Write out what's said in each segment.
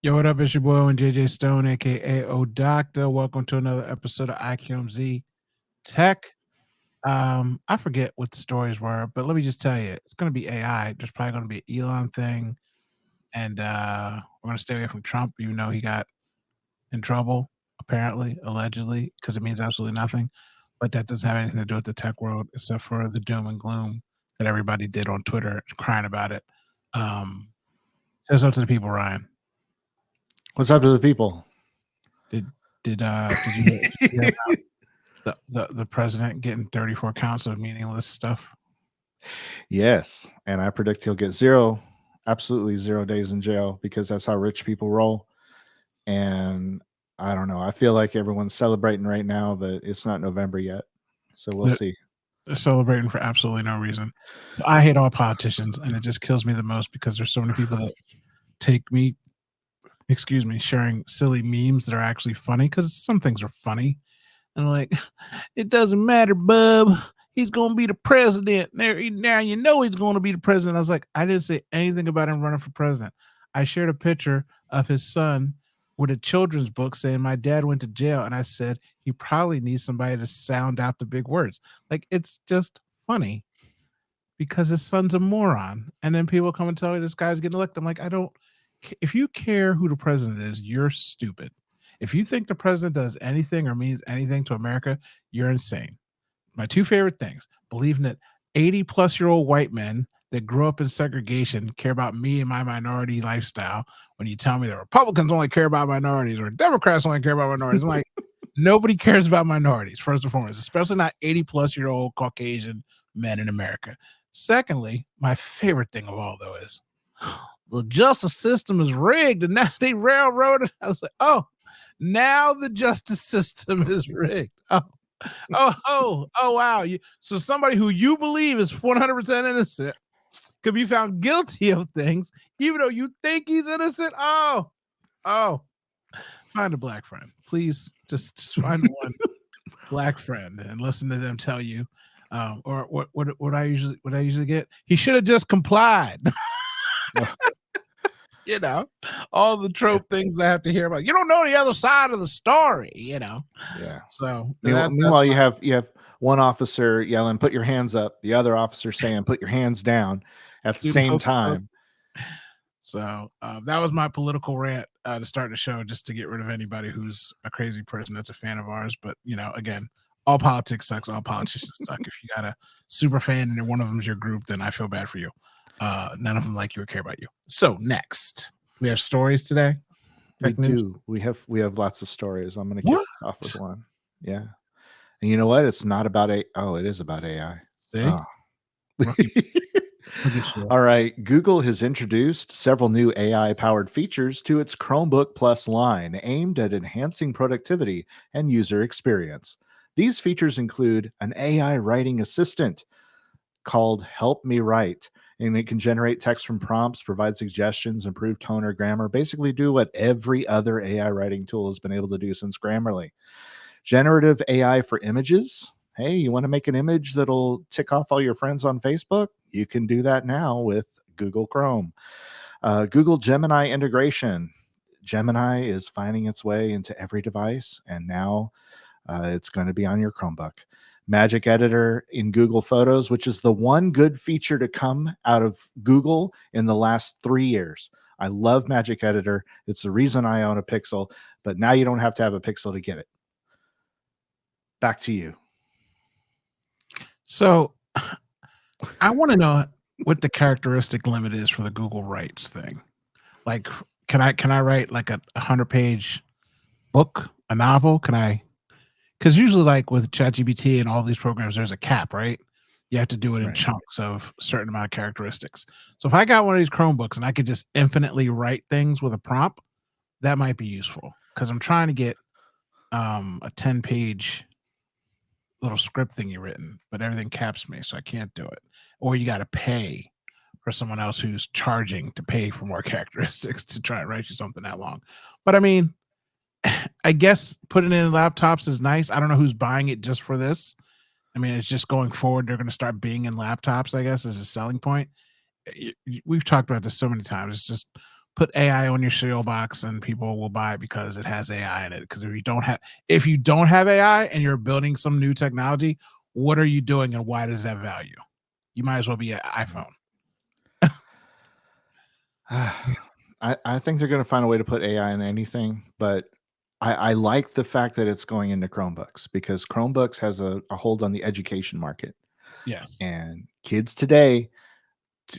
Yo, what up? It's your boy and JJ Stone, aka O Doctor. Welcome to another episode of IQMZ Tech. I forget what the stories were, but let me just tell you, it's gonna be AI. There's probably gonna be an Elon thing, and we're gonna stay away from Trump, even though he got in trouble, apparently, allegedly, because it means absolutely nothing. But that doesn't have anything to do with the tech world, except for the doom and gloom that everybody did on Twitter, crying about it. Says up to the people, Ryan. What's up to the people? Did did you hear about the president getting 34 counts of meaningless stuff? Yes, and I predict he'll get absolutely 0 days in jail because that's how rich people roll. And I don't know. I feel like everyone's celebrating right now, but it's not November yet, so we'll They're, see. they're celebrating for absolutely no reason. So I hate all politicians, and it just kills me the most because there's so many people that take me, excuse me, sharing silly memes that are actually funny because some things are funny. And I'm like, it doesn't matter, bub. He's going to be the president. Now you know he's going to be the president. I was like, I didn't say anything about him running for president. I shared a picture of his son with a children's book saying my dad went to jail. And I said, he probably needs somebody to sound out the big words. Like, it's just funny because his son's a moron. And then people come and tell me this guy's getting elected. I'm like, I don't, if you care who the president is, you're stupid. If you think the president does anything or means anything to America, you're insane. My two favorite things: believing that 80-plus-year-old white men that grew up in segregation care about me and my minority lifestyle. When you tell me that Republicans only care about minorities or Democrats only care about minorities, I'm like, nobody cares about minorities, first and foremost, especially not 80-plus-year-old Caucasian men in America. Secondly, my favorite thing of all, though, is the justice system is rigged and now they railroaded. I was like, oh, now the justice system is rigged. Oh, wow. So somebody who you believe is 100% innocent could be found guilty of things, even though you think he's innocent. Oh, find a black friend, please. Just find one black friend and listen to them tell you. Or what I usually get. He should have just complied. You know, all the trope things I have to hear about. You don't know the other side of the story, Yeah. So that's Meanwhile, you have one officer yelling, "Put your hands up." The other officer saying, "Put your hands down." At the same time. So that was my political rant to start the show, just to get rid of anybody who's a crazy person that's a fan of ours. But again, all politics sucks. All politicians suck. If you got a super fan and one of them's your group, then I feel bad for you. None of them like you or care about you. So next, we have stories today. We do. We have lots of stories. I'm going to kick off with one. Yeah. And you know what? It's not about it is about AI. See? Oh. Look at you. All right. Google has introduced several new AI powered features to its Chromebook Plus line aimed at enhancing productivity and user experience. These features include an AI writing assistant called Help Me Write, and it can generate text from prompts, provide suggestions, improve tone or grammar, basically do what every other AI writing tool has been able to do since Grammarly. Generative AI for images. Hey, you want to make an image that'll tick off all your friends on Facebook? You can do that now with Google Chrome. Google Gemini integration. Gemini is finding its way into every device, and now it's going to be on your Chromebook. Magic Editor in Google Photos, which is the one good feature to come out of Google in the last 3 years. I love Magic Editor. It's the reason I own a Pixel, but now you don't have to have a Pixel to get it. Back to you. So I want to know what the characteristic limit is for the Google Writes thing. Like, can I write like a 100-page book, a novel? Can I? Because usually, like with ChatGPT and all these programs, there's a cap, right? You have to do it in chunks of a certain amount of characteristics. So if I got one of these Chromebooks and I could just infinitely write things with a prompt, that might be useful. Because I'm trying to get a 10-page little script thing you written, but everything caps me, so I can't do it. Or you got to pay for someone else who's charging to pay for more characteristics to try and write you something that long. But I mean, I guess putting it in laptops is nice. I don't know who's buying it just for this. I mean, it's just going forward. They're going to start being in laptops, I guess, as a selling point. We've talked about this so many times. It's just put AI on your cereal box and people will buy it because it has AI in it. Because if you don't have AI and you're building some new technology, what are you doing and why does it have value? You might as well be an iPhone. I think they're going to find a way to put AI in anything, but I like the fact that it's going into Chromebooks because Chromebooks has a hold on the education market. Yes. And kids today,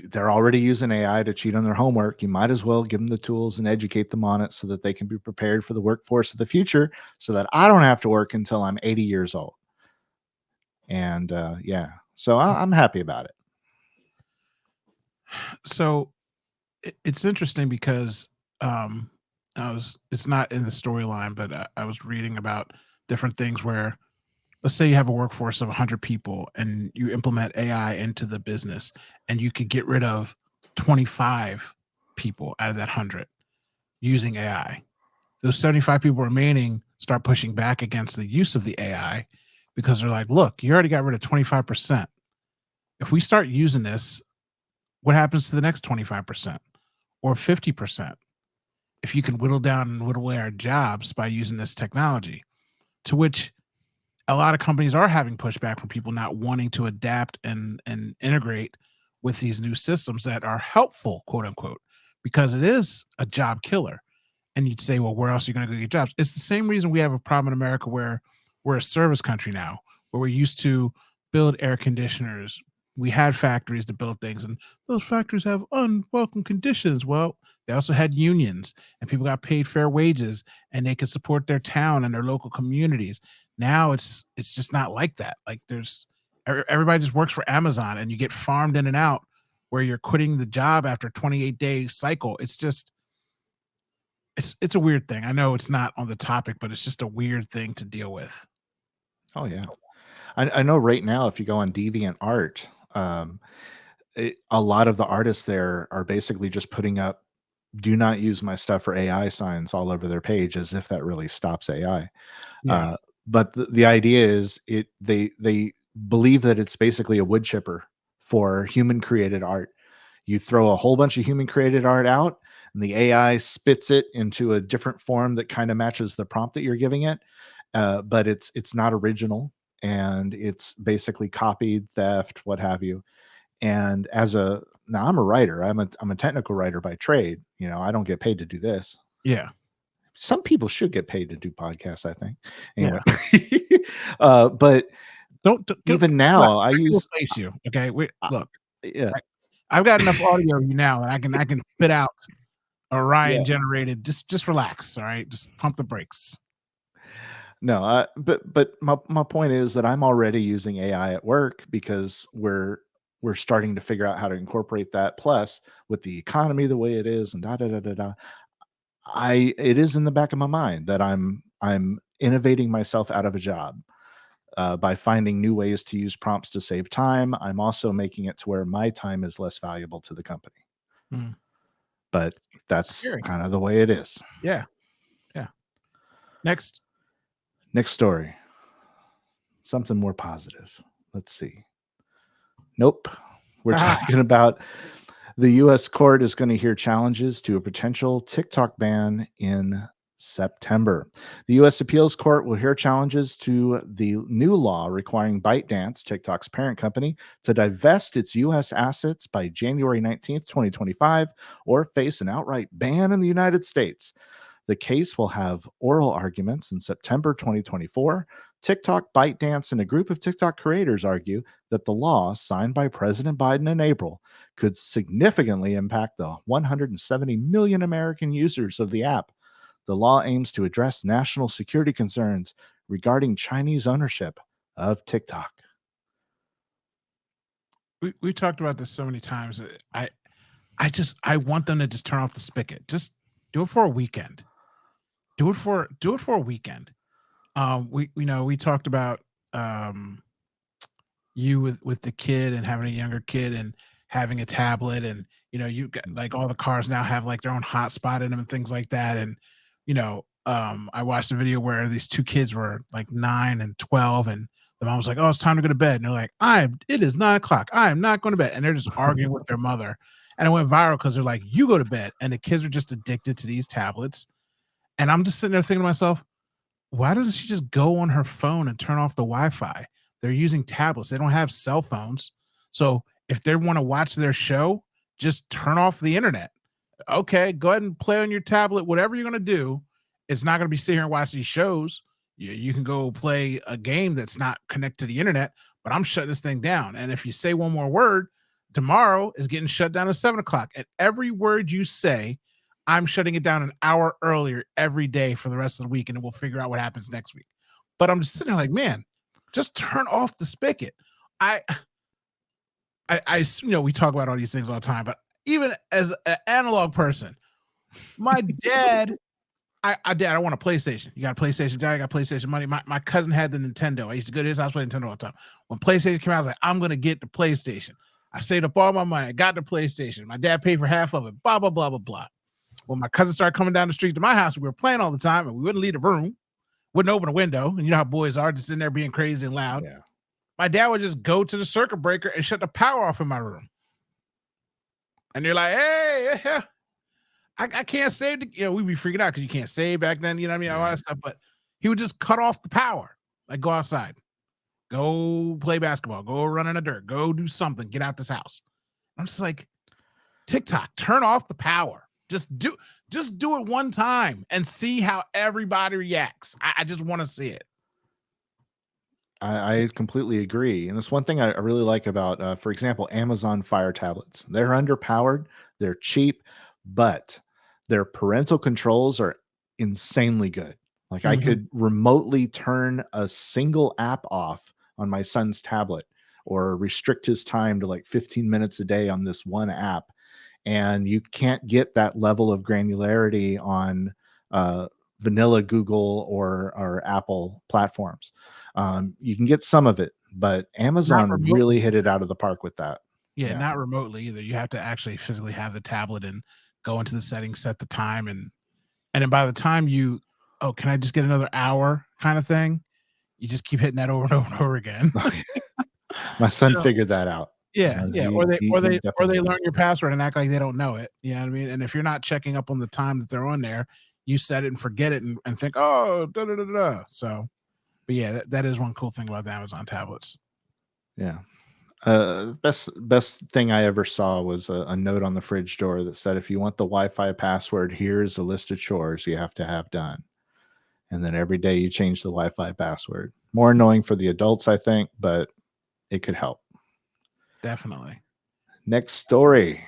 they're already using AI to cheat on their homework. You might as well give them the tools and educate them on it so that they can be prepared for the workforce of the future so that I don't have to work until I'm 80 years old. And yeah, so I'm happy about it. So it's interesting because it's not in the storyline, but I was reading about different things where let's say you have a workforce of 100 people and you implement AI into the business and you could get rid of 25 people out of that 100 using AI. Those 75 people remaining start pushing back against the use of the AI because they're like, look, you already got rid of 25%. If we start using this, what happens to the next 25% or 50%? If you can whittle down and whittle away our jobs by using this technology, to which a lot of companies are having pushback from people not wanting to adapt and integrate with these new systems that are helpful, quote unquote, because it is a job killer. And you'd say, well, where else are you going to go get jobs? It's the same reason we have a problem in America where we're a service country now, where we're used to build air conditioners. We had factories to build things, and those factories have unwelcome conditions. Well, they also had unions, and people got paid fair wages, and they could support their town and their local communities. Now it's just not like that. Like everybody just works for Amazon, and you get farmed in and out, where you're quitting the job after a 28-day cycle. It's a weird thing. I know it's not on the topic, but it's just a weird thing to deal with. Oh yeah, I know right now if you go on DeviantArt, a lot of the artists there are basically just putting up "Do not use my stuff for AI" signs all over their page, as if that really stops AI. Yeah. Uh, but the idea is they believe that it's basically a wood chipper for human created art. You throw a whole bunch of human created art out, and the AI spits it into a different form that kind of matches the prompt that you're giving it. But it's not original, and it's basically copied, theft, what have you. And as a now I'm a writer. I'm a technical writer by trade. You know, I don't get paid to do this. Yeah. Some people should get paid to do podcasts, I think. Anyway, Yeah. but Don't even relax. now I I can use replace you. Okay. uh, Look, yeah, I've got enough audio of you now that I can spit out yeah. Orion generated. Just relax. All right. Just pump the brakes. No, but my point is that I'm already using AI at work because we're starting to figure out how to incorporate that. Plus, with the economy the way it is, and da da da da da, it is in the back of my mind that I'm innovating myself out of a job by finding new ways to use prompts to save time. I'm also making it to where my time is less valuable to the company. Hmm. But that's Scary. kind of the way it is. Yeah. Yeah. Next. Next story, something more positive. Let's see. Nope. We're talking about the US court is going to hear challenges to a potential TikTok ban in September. The US Appeals Court will hear challenges to the new law requiring ByteDance, TikTok's parent company, to divest its US assets by January 19th, 2025, or face an outright ban in the United States. The case will have oral arguments in September 2024. TikTok, ByteDance, and a group of TikTok creators argue that the law, signed by President Biden in April, could significantly impact the 170 million American users of the app. The law aims to address national security concerns regarding Chinese ownership of TikTok. We talked about this so many times. I want them to just turn off the spigot. Just do it for a weekend. Do it for a weekend. We talked about you with the kid and having a younger kid and having a tablet, and you got like all the cars now have like their own hotspot in them and things like that. And I watched a video where these two kids were like 9 and 12, and The mom's like, "Oh, it's time to go to bed." And they're like, it is 9 o'clock. I am not going to bed. And they're just arguing with their mother. And it went viral because they're like, "You go to bed." And the kids are just addicted to these tablets. And I'm just sitting there thinking to myself, why doesn't she just go on her phone and turn off the Wi-Fi? They're using tablets. They don't have cell phones. So if they want to watch their show, just turn off the internet. Okay, go ahead and play on your tablet, whatever you're going to do. It's not going to be sitting here and watch these shows. You can go play a game that's not connected to the internet, but I'm shutting this thing down. And if you say one more word, tomorrow is getting shut down at 7 o'clock. And every word you say, I'm shutting it down an hour earlier every day for the rest of the week, and we'll figure out what happens next week. But I'm just sitting there like, man, just turn off the spigot. I, we talk about all these things all the time, but even as an analog person, my dad, Dad, I want a PlayStation. You got a PlayStation? Dad, I got PlayStation money. My cousin had the Nintendo. I used to go to his house, play Nintendo all the time. When PlayStation came out, I was like, I'm going to get the PlayStation. I saved up all my money. I got the PlayStation. My dad paid for half of it, blah, blah, blah, blah, blah. When my cousin started coming down the street to my house, we were playing all the time, and we wouldn't leave the room, wouldn't open a window. And you know how boys are, just in there being crazy and loud. Yeah. My dad would just go to the circuit breaker and shut the power off in my room. And you're like, hey, I can't save we'd be freaking out because you can't save back then, you know what I mean? All that stuff. But he would just cut off the power, like go outside, go play basketball, go run in the dirt, go do something, get out this house. I'm just like, TikTok, turn off the power. Just do it one time and see how everybody reacts. I just want to see it. I completely agree. And that's one thing I really like about, for example, Amazon Fire tablets. They're underpowered, they're cheap, but their parental controls are insanely good. Like I Mhm. could remotely turn a single app off on my son's tablet or restrict his time to like 15 minutes a day on this one app. And you can't get that level of granularity on uh, vanilla Google or Apple platforms. You can get some of it, but Not Amazon really remotely hit it either. out of the park with that. Yeah, Yeah. not remotely either. You have to actually physically have the tablet and go into the settings, set the time, and then by the time oh, can I just get another hour kind of thing? You just keep hitting that over and over and over again. My son So, figured that out. yeah, yeah. He Or they he or he they or definitely they did learn that. your password and act like they don't know it. You know what I mean? And if you're not checking up on the time that they're on there, you set it and forget it and think, oh, da da da da. So, but yeah, that is one cool thing about the Amazon tablets. Yeah. Best thing I ever saw was a note on the fridge door that said, "If you want the Wi-Fi password, here's a list of chores you have to have done." And then every day you change the Wi-Fi password. More annoying for the adults, I think, but it could help. Definitely. Next story.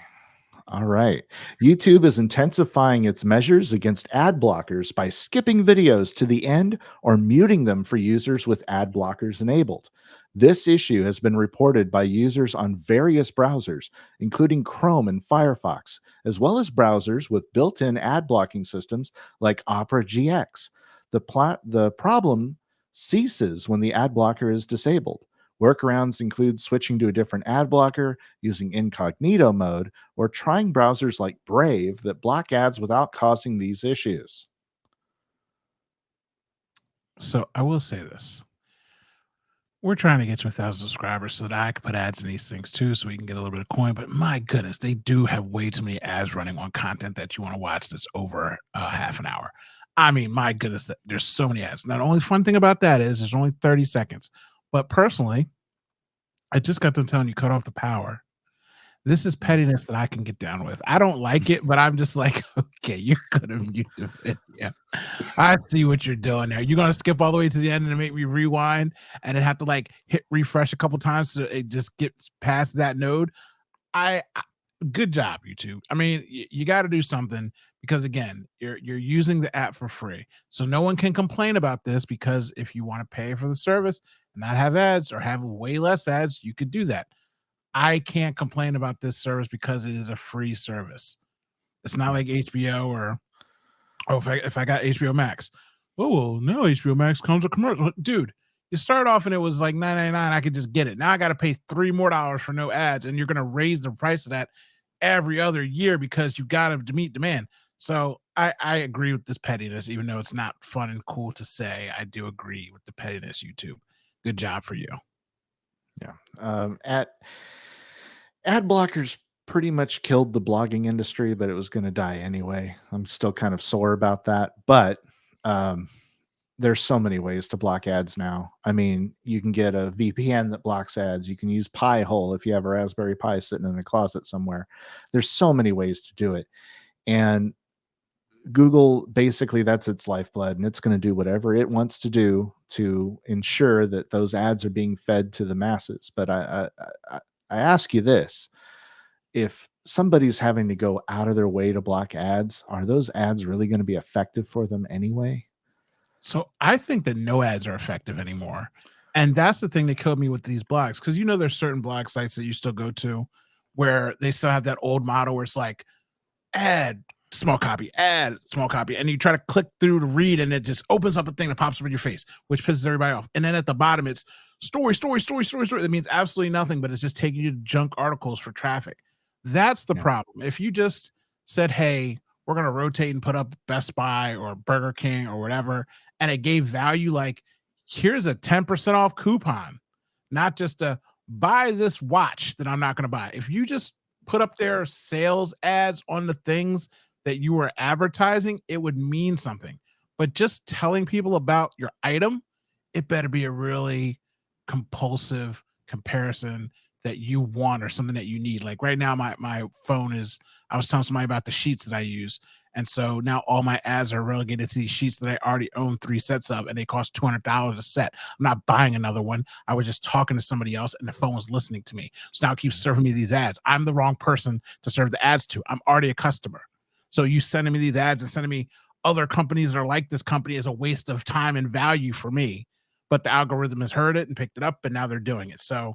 All right. YouTube is intensifying its measures against ad blockers by skipping videos to the end or muting them for users with ad blockers enabled. This issue has been reported by users on various browsers, including Chrome and Firefox, as well as browsers with built in ad blocking systems like Opera GX. The problem ceases when the ad blocker is disabled. Workarounds include switching to a different ad blocker, using incognito mode, or trying browsers like Brave that block ads without causing these issues. So I will say this. We're trying to get to 1,000 subscribers so that I can put ads in these things too, so we can get a little bit of coin. But my goodness, they do have way too many ads running on content that you want to watch that's over half an hour. I mean, my goodness, there's so many ads. Now, the only fun thing about that is there's only 30 seconds. But personally, I just got done telling you cut off the power. This is pettiness that I can get down with. I don't like it, but I'm just like, okay, you could have muted the video. I see what you're doing there. You're gonna skip all the way to the end and make me rewind and then have to like hit refresh a couple times so it just gets past that node. I good job, YouTube. I mean, you got to do something because again, you're using the app for free, so no one can complain about this. Because if you want to pay for the service and not have ads or have way less ads, you could do that. I can't complain about this service because it is a free service. It's not like HBO or if I got HBO Max. Oh well, now HBO Max comes with commercial. Dude, you start off and it was like $9.99. I could just get it. Now I got to pay $3 more for no ads, and you're gonna raise the price of that every other year because you got to meet demand. So I agree with this pettiness, even though it's not fun and cool to say. I do agree with the pettiness, YouTube. good job for you. Yeah. Ad blockers pretty much killed the blogging industry, but it was going to die anyway. I'm still kind of sore about that, but um, there's so many ways to block ads now. I mean, you can get a VPN that blocks ads. You can use Pi-hole if you have a Raspberry Pi sitting in a closet somewhere. There's so many ways to do it, and Google basically that's its lifeblood, and it's going to do whatever it wants to do to ensure that those ads are being fed to the masses. But I ask you this: if somebody's having to go out of their way to block ads, are those ads really going to be effective for them anyway? So I think that no ads are effective anymore. And that's the thing that killed me with these blogs. Cause there's certain blog sites that you still go to where they still have that old model where it's like ad, small copy, ad, small copy. And you try to click through to read and it just opens up a thing that pops up in your face, which pisses everybody off. And then at the bottom, it's story, story, story, story, story. That means absolutely nothing, but it's just taking you to junk articles for traffic. That's the Yeah. problem. If you just said, hey, we're going to rotate and put up Best Buy or Burger King or whatever, and it gave value like, here's a 10% off coupon, not just a buy this watch that I'm not going to buy. If you just put up their sales ads on the things that you were advertising, it would mean something. But just telling people about your item, it better be a really compulsive comparison that you want or something that you need. Like right now, my phone is, I was telling somebody about the sheets that I use. And so now all my ads are relegated to these sheets that I already own 3 sets of, and they cost $200 a set. I'm not buying another one. I was just talking to somebody else and the phone was listening to me. So now it keeps serving me these ads. I'm the wrong person to serve the ads to. I'm already a customer. So you sending me these ads and sending me other companies that are like this company is a waste of time and value for me. But the algorithm has heard it and picked it up, and now they're doing it. So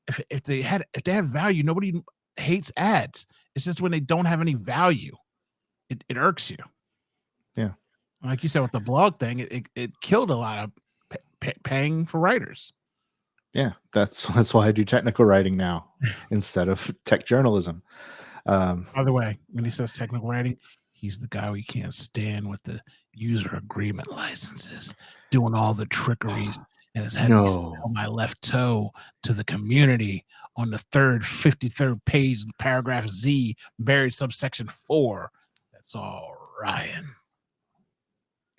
if they have value, nobody hates ads. It's just when they don't have any value, it irks you. Yeah. Like you said with the blog thing, it killed a lot of paying for writers. Yeah, that's why I do technical writing now instead of tech journalism. By the way, when he says technical writing, he's the guy we can't stand with the user agreement licenses, doing all the trickeries, and has had me sell No. my left toe to the community on the 53rd page, the paragraph Z, buried subsection 4. That's all, Ryan.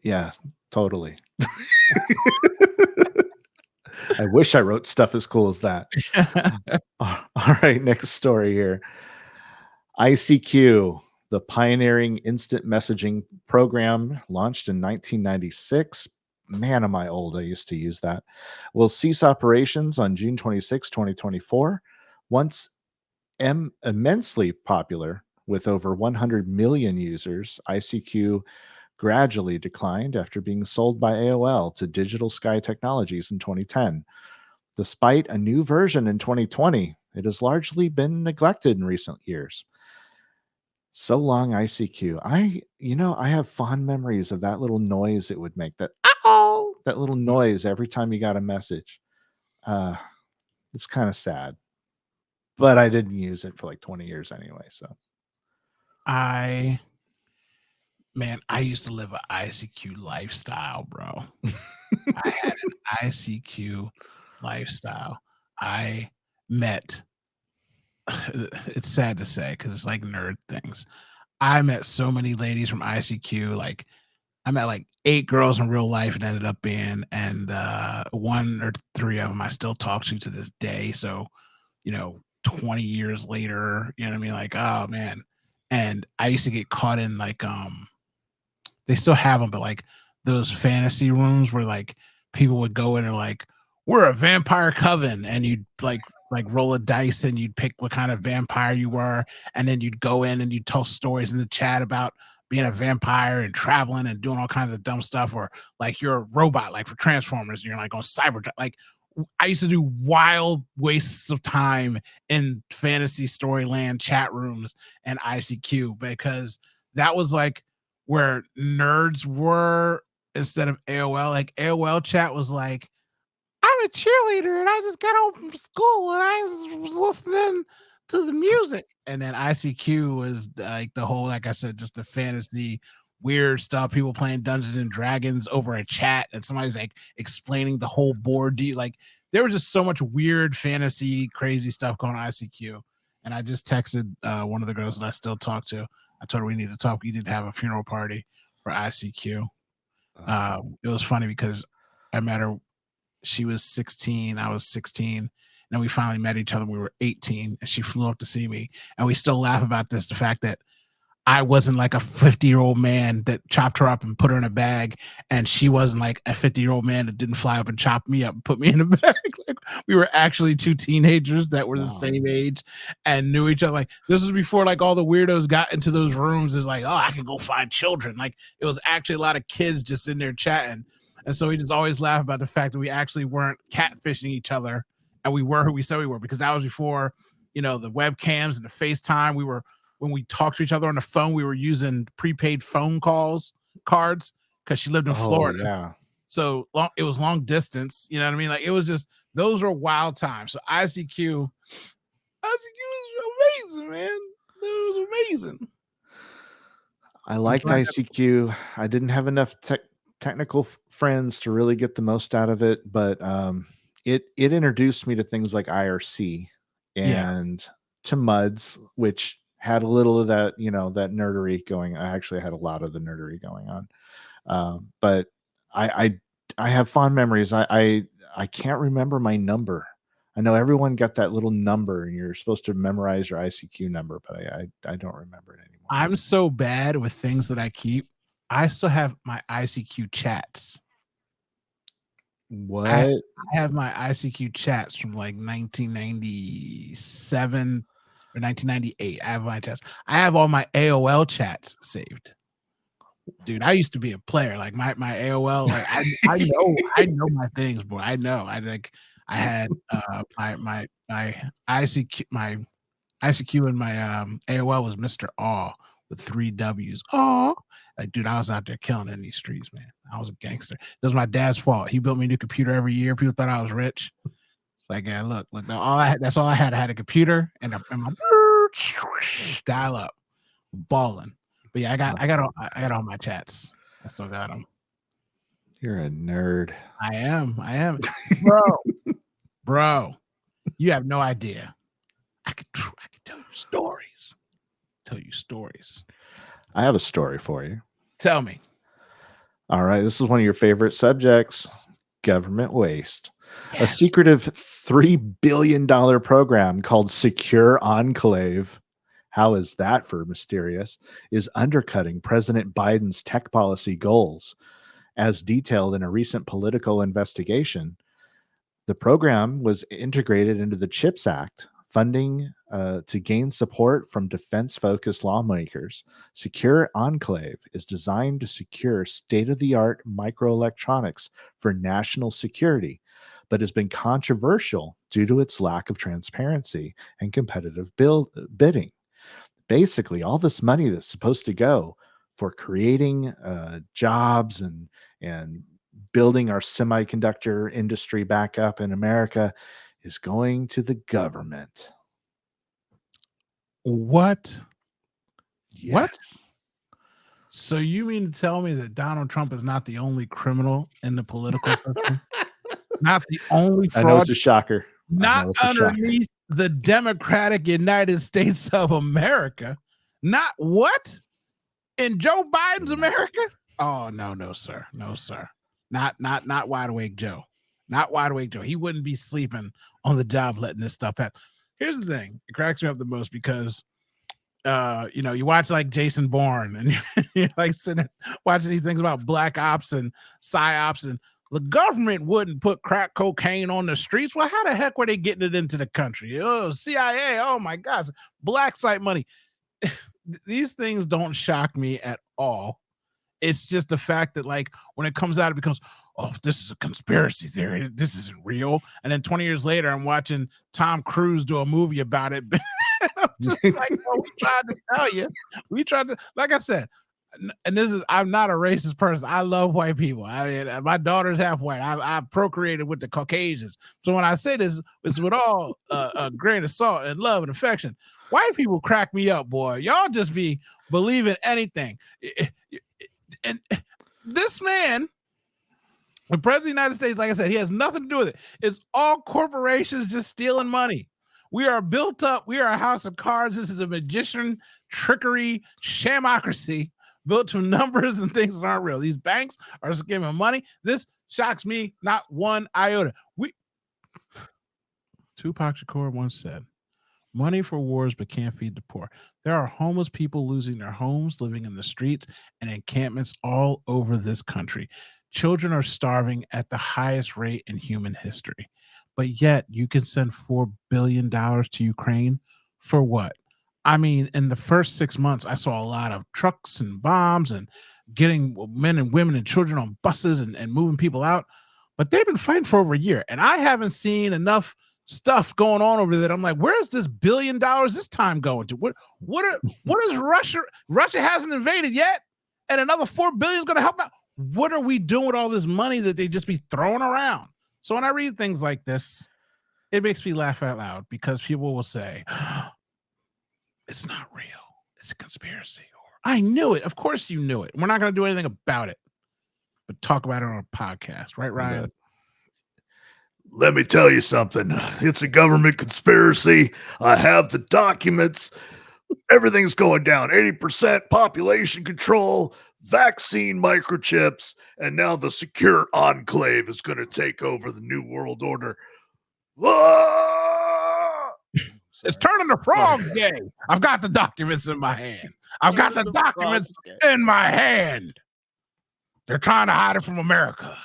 Yeah, totally. I wish I wrote stuff as cool as that. All right, next story here. ICQ, the pioneering instant messaging program launched in 1996. Man, am I old. I used to use that. Will cease operations on June 26, 2024. Once immensely popular with over 100 million users, ICQ gradually declined after being sold by AOL to Digital Sky Technologies in 2010. Despite a new version in 2020, it has largely been neglected in recent years. So long ICQ. I have fond memories of that little noise it would make, that little noise every time you got a message. Uh, it's kind of sad, but I didn't use it for like 20 years anyway. So I I used to live an ICQ lifestyle, bro. I had an ICQ lifestyle. I met it's sad to say because it's like nerd things. I met so many ladies from ICQ. Like I met like 8 girls in real life and ended up being, and 1 or 3 of them I still talk to this day. So 20 years later, you know what I mean? Like, oh man. And I used to get caught in like they still have them, but like those fantasy rooms where like people would go in and like, we're a vampire coven, and you'd like roll a dice and you'd pick what kind of vampire you were, and then you'd go in and you'd tell stories in the chat about being a vampire and traveling and doing all kinds of dumb stuff, or like you're a robot like for Transformers and you're like on cyber like I used to do wild wastes of time in fantasy storyland chat rooms and ICQ because that was like where nerds were instead of AOL. Like AOL chat was like, I'm a cheerleader and I just got home from school and I was listening to the music. And then ICQ was like the whole, like I said, just the fantasy weird stuff. People playing Dungeons and Dragons over a chat, and somebody's like explaining the whole board. There was just so much weird fantasy, crazy stuff going on ICQ. And I just texted one of the girls that I still talk to. I told her we need to talk. We did have a funeral party for ICQ. It was funny because I met her. She was 16. I was 16. And we finally met each other when we were 18. And she flew up to see me. And we still laugh about this, the fact that I wasn't like a 50-year-old man that chopped her up and put her in a bag, and she wasn't like a 50-year-old man that didn't fly up and chop me up and put me in a bag. Like, we were actually two teenagers that were the same age and knew each other. Like, this was before like all the weirdos got into those rooms. It's like, oh, I can go find children. Like, it was actually a lot of kids just in there chatting. And so we just always laugh about the fact that we actually weren't catfishing each other, and we were who we said we were, because that was before, the webcams and the FaceTime. When we talked to each other on the phone, we were using prepaid phone cards because she lived in Florida. Yeah. So it was long distance. You know what I mean? Like, it was just, those were wild times. So ICQ was amazing, man. It was amazing. I liked ICQ. I didn't have enough technical friends to really get the most out of it, but it introduced me to things like IRC and to MUDs, which had a little of that, that nerdery going. I actually had a lot of the nerdery going on. But I have fond memories. I can't remember my number. I know everyone got that little number and you're supposed to memorize your ICQ number, but I don't remember it anymore. I'm so bad with things that I keep. I still have my ICQ chats. What? I have my ICQ chats from like 1997 or 1998. I have my chats. I have all my AOL chats saved. Dude, I used to be a player. Like my AOL, like I know my things, boy. I know. I had my ICQ and my AOL was Mr. Aw with 3 W's. Aw. Like, dude, I was out there killing it in these streets, man. I was a gangster. It was my dad's fault. He built me a new computer every year. People thought I was rich. It's like, yeah, look, that's all I had. I had a computer and my dial up, balling. But yeah, I got all my chats. I still got them. You're a nerd. I am, bro. You have no idea. I could tell you stories. I have a story for you. Tell me. All right, this is one of your favorite subjects: government waste. Yes. A secretive $3 billion program called Secure Enclave, how is that for mysterious, is undercutting President Biden's tech policy goals. As detailed in a recent political investigation, the program was integrated into the CHIPS Act, funding to gain support from defense-focused lawmakers. Secure Enclave is designed to secure state-of-the-art microelectronics for national security, but has been controversial due to its lack of transparency and competitive bidding. Basically, all this money that's supposed to go for creating jobs and building our semiconductor industry back up in America is going to the government. What? Yes. What? So you mean to tell me that Donald Trump is not the only criminal in the political system? Not the only fraud? I know it's a shocker. Not underneath the Democratic United States of America. Not what? In Joe Biden's America? Oh, no, sir. No, sir. Not Wide Awake Joe. Not Wide Awake Joe. He wouldn't be sleeping on the job letting this stuff happen. Here's the thing. It cracks me up the most because, you watch like Jason Bourne and you're like sitting watching these things about black ops and psyops, and the government wouldn't put crack cocaine on the streets. Well, how the heck were they getting it into the country? Oh, CIA. Oh, my gosh. Black site money. These things don't shock me at all. It's just the fact that, like, when it comes out, it becomes, oh, this is a conspiracy theory. This isn't real. And then 20 years later, I'm watching Tom Cruise do a movie about it. I'm just like, oh, we tried to tell you. We tried to, like I said, and I'm not a racist person. I love white people. I mean, my daughter's half white. I procreated with the Caucasians. So when I say this, it's with all a grain of salt and love and affection. White people crack me up, boy. Y'all just be believing anything. And this man, the president of the United States, like I said, he has nothing to do with it. It's all corporations just stealing money. We are built up. We are a house of cards. This is a magician, trickery, shamocracy built to numbers and things that aren't real. These banks are skimming money. This shocks me not one iota. Tupac Shakur once said, money for wars but can't feed the poor. There are homeless people losing their homes, living in the streets and encampments all over this country. Children are starving at the highest rate in human history. But yet you can send $4 billion to Ukraine for what? I mean, in the first 6 months, I saw a lot of trucks and bombs and getting men and women and children on buses and moving people out. But they've been fighting for over a year. And I haven't seen enough stuff going on over there. I'm like, where's this $1 billion this time going to? What is Russia? Russia hasn't invaded yet, and another $4 billion is going to help out. What are we doing with all this money that they just be throwing around? So when I read things like this, it makes me laugh out loud because people will say, it's not real. It's a conspiracy. Or I knew it. Of course you knew it. We're not going to do anything about it, but talk about it on a podcast. Right, Ryan? Let me tell you something. It's a government conspiracy. I have the documents. Everything's going down. 80% population control, vaccine microchips, and now the Secure Enclave is going to take over the New World Order. Ah! It's turning the frog gay. I've got the documents in my hand. I've got the documents in my hand. They're trying to hide it from America.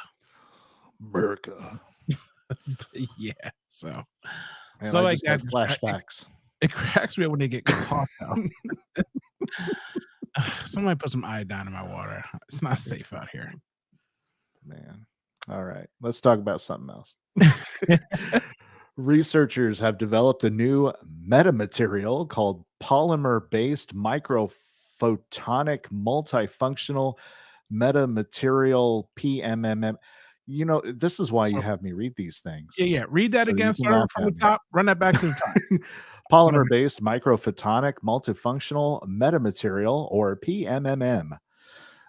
Yeah. So like that. Flashbacks. It cracks me up when they get caught out. Somebody put some iodine in my water. It's not safe out here. Man. All right. Let's talk about something else. Researchers have developed a new metamaterial called polymer-based microphotonic multifunctional metamaterial PMMM. You know, this is why you have me read these things. Yeah. Read that again, sir, from the top. Run that back to the top. Polymer-based microphotonic multifunctional metamaterial, or PMMM.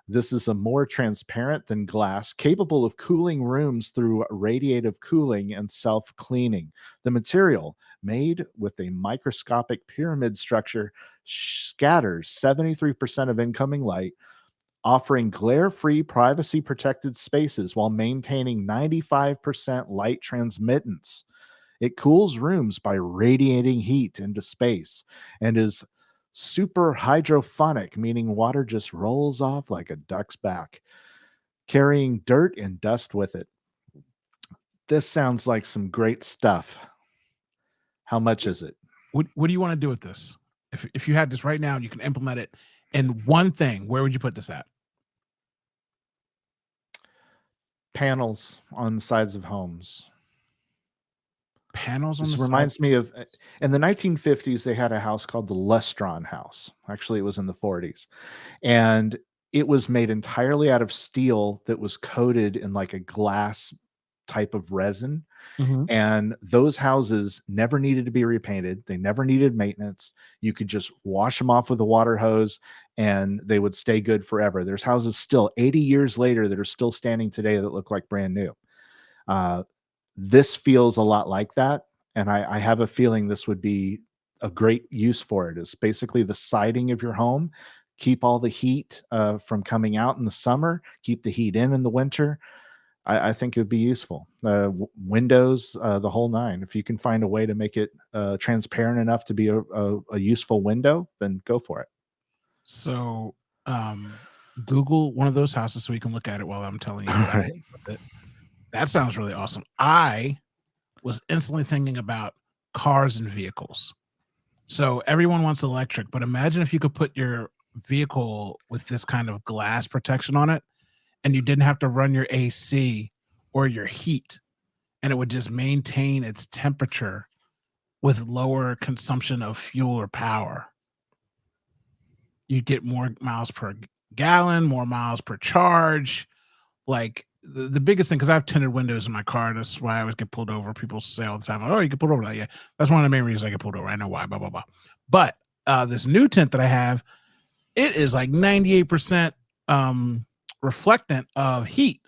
This is a more transparent than glass, capable of cooling rooms through radiative cooling and self-cleaning. The material, made with a microscopic pyramid structure, scatters 73% of incoming light, offering glare-free, privacy-protected spaces while maintaining 95% light transmittance. It cools rooms by radiating heat into space and is super hydrophonic, meaning water just rolls off like a duck's back, carrying dirt and dust with it. This sounds like some great stuff. How much is it? What do you want to do with this? If you had this right now and you can implement it in one thing, where would you put this at? Panels on the sides of homes. Panels on this the reminds me of, in the 1950s, they had a house called the Lestron house. Actually, it was in the 40s. And it was made entirely out of steel that was coated in like a glass type of resin. Mm-hmm. And those houses never needed to be repainted. They never needed maintenance. You could just wash them off with a water hose and they would stay good forever. There's houses still 80 years later that are still standing today that look like brand new. This feels a lot like that. And I have a feeling this would be a great use for it. It's basically the siding of your home. Keep all the heat from coming out in the summer. Keep the heat in the winter. I think it would be useful. Windows, the whole nine. If you can find a way to make it transparent enough to be a useful window, then go for it. So Google one of those houses so we can look at it while I'm telling you what I did with it. That sounds really awesome. I was instantly thinking about cars and vehicles. So everyone wants electric, but imagine if you could put your vehicle with this kind of glass protection on it and you didn't have to run your AC or your heat, and it would just maintain its temperature with lower consumption of fuel or power. You'd get more miles per gallon, more miles per charge. Like the biggest thing, because I have tinted windows in my car. That's why I always get pulled over. People say all the time, "Oh, you get pulled over." Like, yeah, that's one of the main reasons I get pulled over. I know why, blah, blah, blah. But this new tint that I have, it is like 98% reflectant of heat.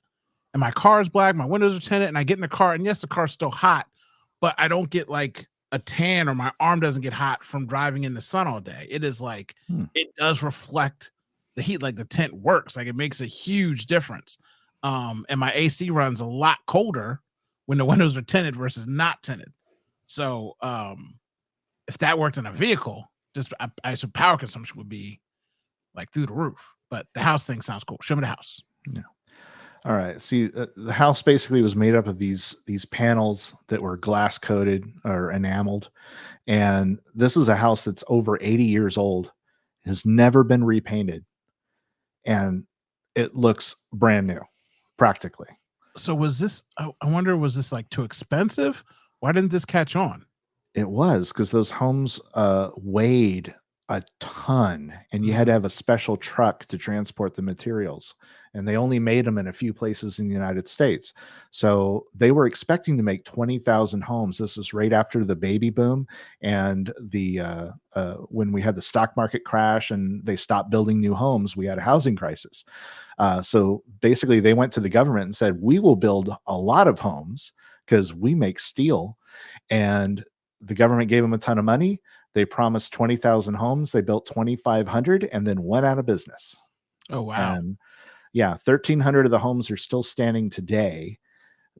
And my car is black, my windows are tinted, and I get in the car, and yes, the car's still hot, but I don't get like a tan, or my arm doesn't get hot from driving in the sun all day. It is like it does reflect the heat, like the tint works, like it makes a huge difference. And my AC runs a lot colder when the windows are tinted versus not tinted. So if that worked in a vehicle, I assume power consumption would be like through the roof. But the house thing sounds cool. Show me the house. Yeah. All right. See, the house basically was made up of these panels that were glass coated or enameled, and this is a house that's over 80 years old, has never been repainted, and it looks brand new, practically. So was this? I wonder, was this like too expensive? Why didn't this catch on? It was because those homes weighed a ton, and you had to have a special truck to transport the materials. And they only made them in a few places in the United States. So they were expecting to make 20,000 homes. This is right after the baby boom and the when we had the stock market crash and they stopped building new homes, we had a housing crisis. So basically, they went to the government and said, "We will build a lot of homes because we make steel." And the government gave them a ton of money. They promised 20,000 homes. They built 2,500 and then went out of business. Oh, wow. And yeah, 1,300 of the homes are still standing today.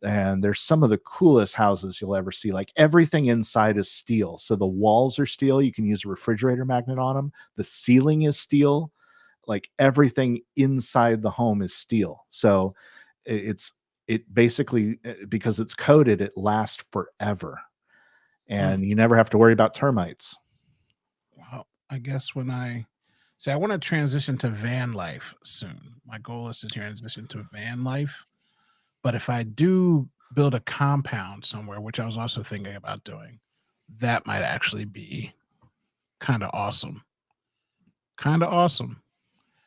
And there's some of the coolest houses you'll ever see. Like everything inside is steel. So the walls are steel. You can use a refrigerator magnet on them. The ceiling is steel. Like everything inside the home is steel. So it basically, because it's coated, it lasts forever. And you never have to worry about termites. Well, I guess when I want to transition to van life soon. My goal is to transition to van life. But if I do build a compound somewhere, which I was also thinking about doing, that might actually be kind of awesome. Kind of awesome.